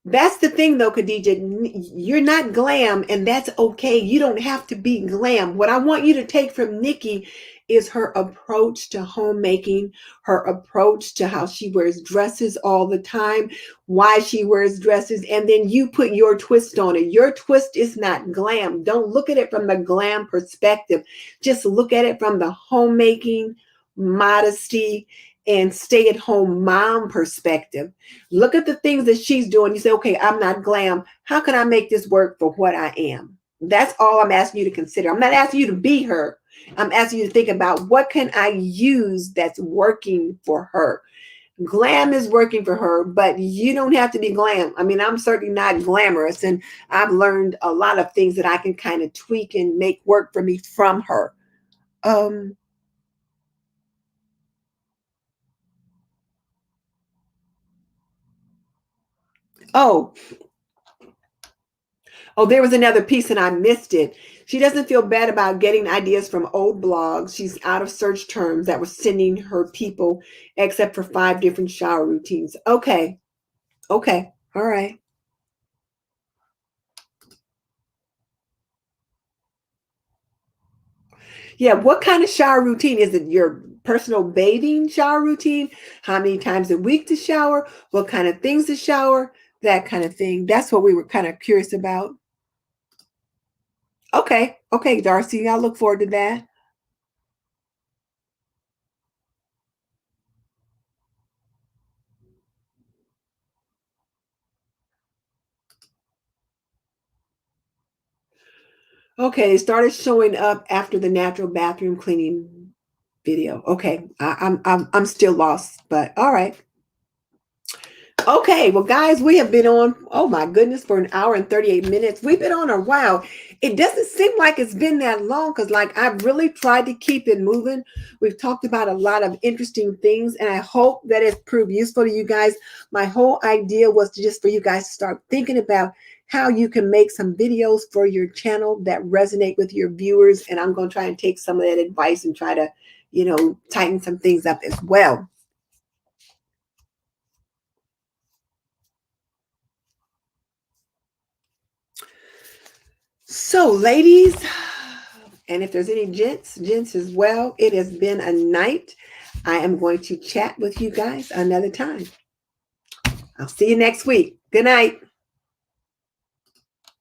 that's the thing though, Khadija, you're not glam and that's okay. You don't have to be glam. What I want you to take from Nikki is her approach to homemaking, her approach to how she wears dresses all the time, why she wears dresses, and then you put your twist on it. Your twist is not glam. Don't look at it from the glam perspective. Just look at it from the homemaking, modesty, and stay-at-home mom perspective. Look at the things that she's doing. You say, okay, I'm not glam. How can I make this work for what I am? That's all I'm asking you to consider. I'm not asking you to be her. I'm asking you to think about what can I use that's working for her. Glam is working for her, but you don't have to be glam. I mean, I'm certainly not glamorous, and I've learned a lot of things that I can kind of tweak and make work for me from her. Oh, there was another piece and I missed it. She doesn't feel bad about getting ideas from old blogs. She's out of search terms that were sending her people, except for 5 different shower routines. Okay. Okay. All right. Yeah. What kind of shower routine? Is it your personal bathing shower routine? How many times a week to shower? What kind of things to shower? That kind of thing. That's what we were kind of curious about. Okay. Okay, Darcy. I look forward to that. Okay, it started showing up after the natural bathroom cleaning video. Okay, I'm still lost, but all right. Okay, well, guys, we have been on, oh my goodness, for an hour and 38 minutes. We've been on a while. It doesn't seem like it's been that long because, like, I've really tried to keep it moving. We've talked about a lot of interesting things, and I hope that it's proved useful to you guys. My whole idea was to just for you guys to start thinking about how you can make some videos for your channel that resonate with your viewers. And I'm going to try and take some of that advice and try to, tighten some things up as well. So, ladies, and if there's any gents as well, it has been a night. I am going to chat with you guys another time. I'll see you next week. Good night.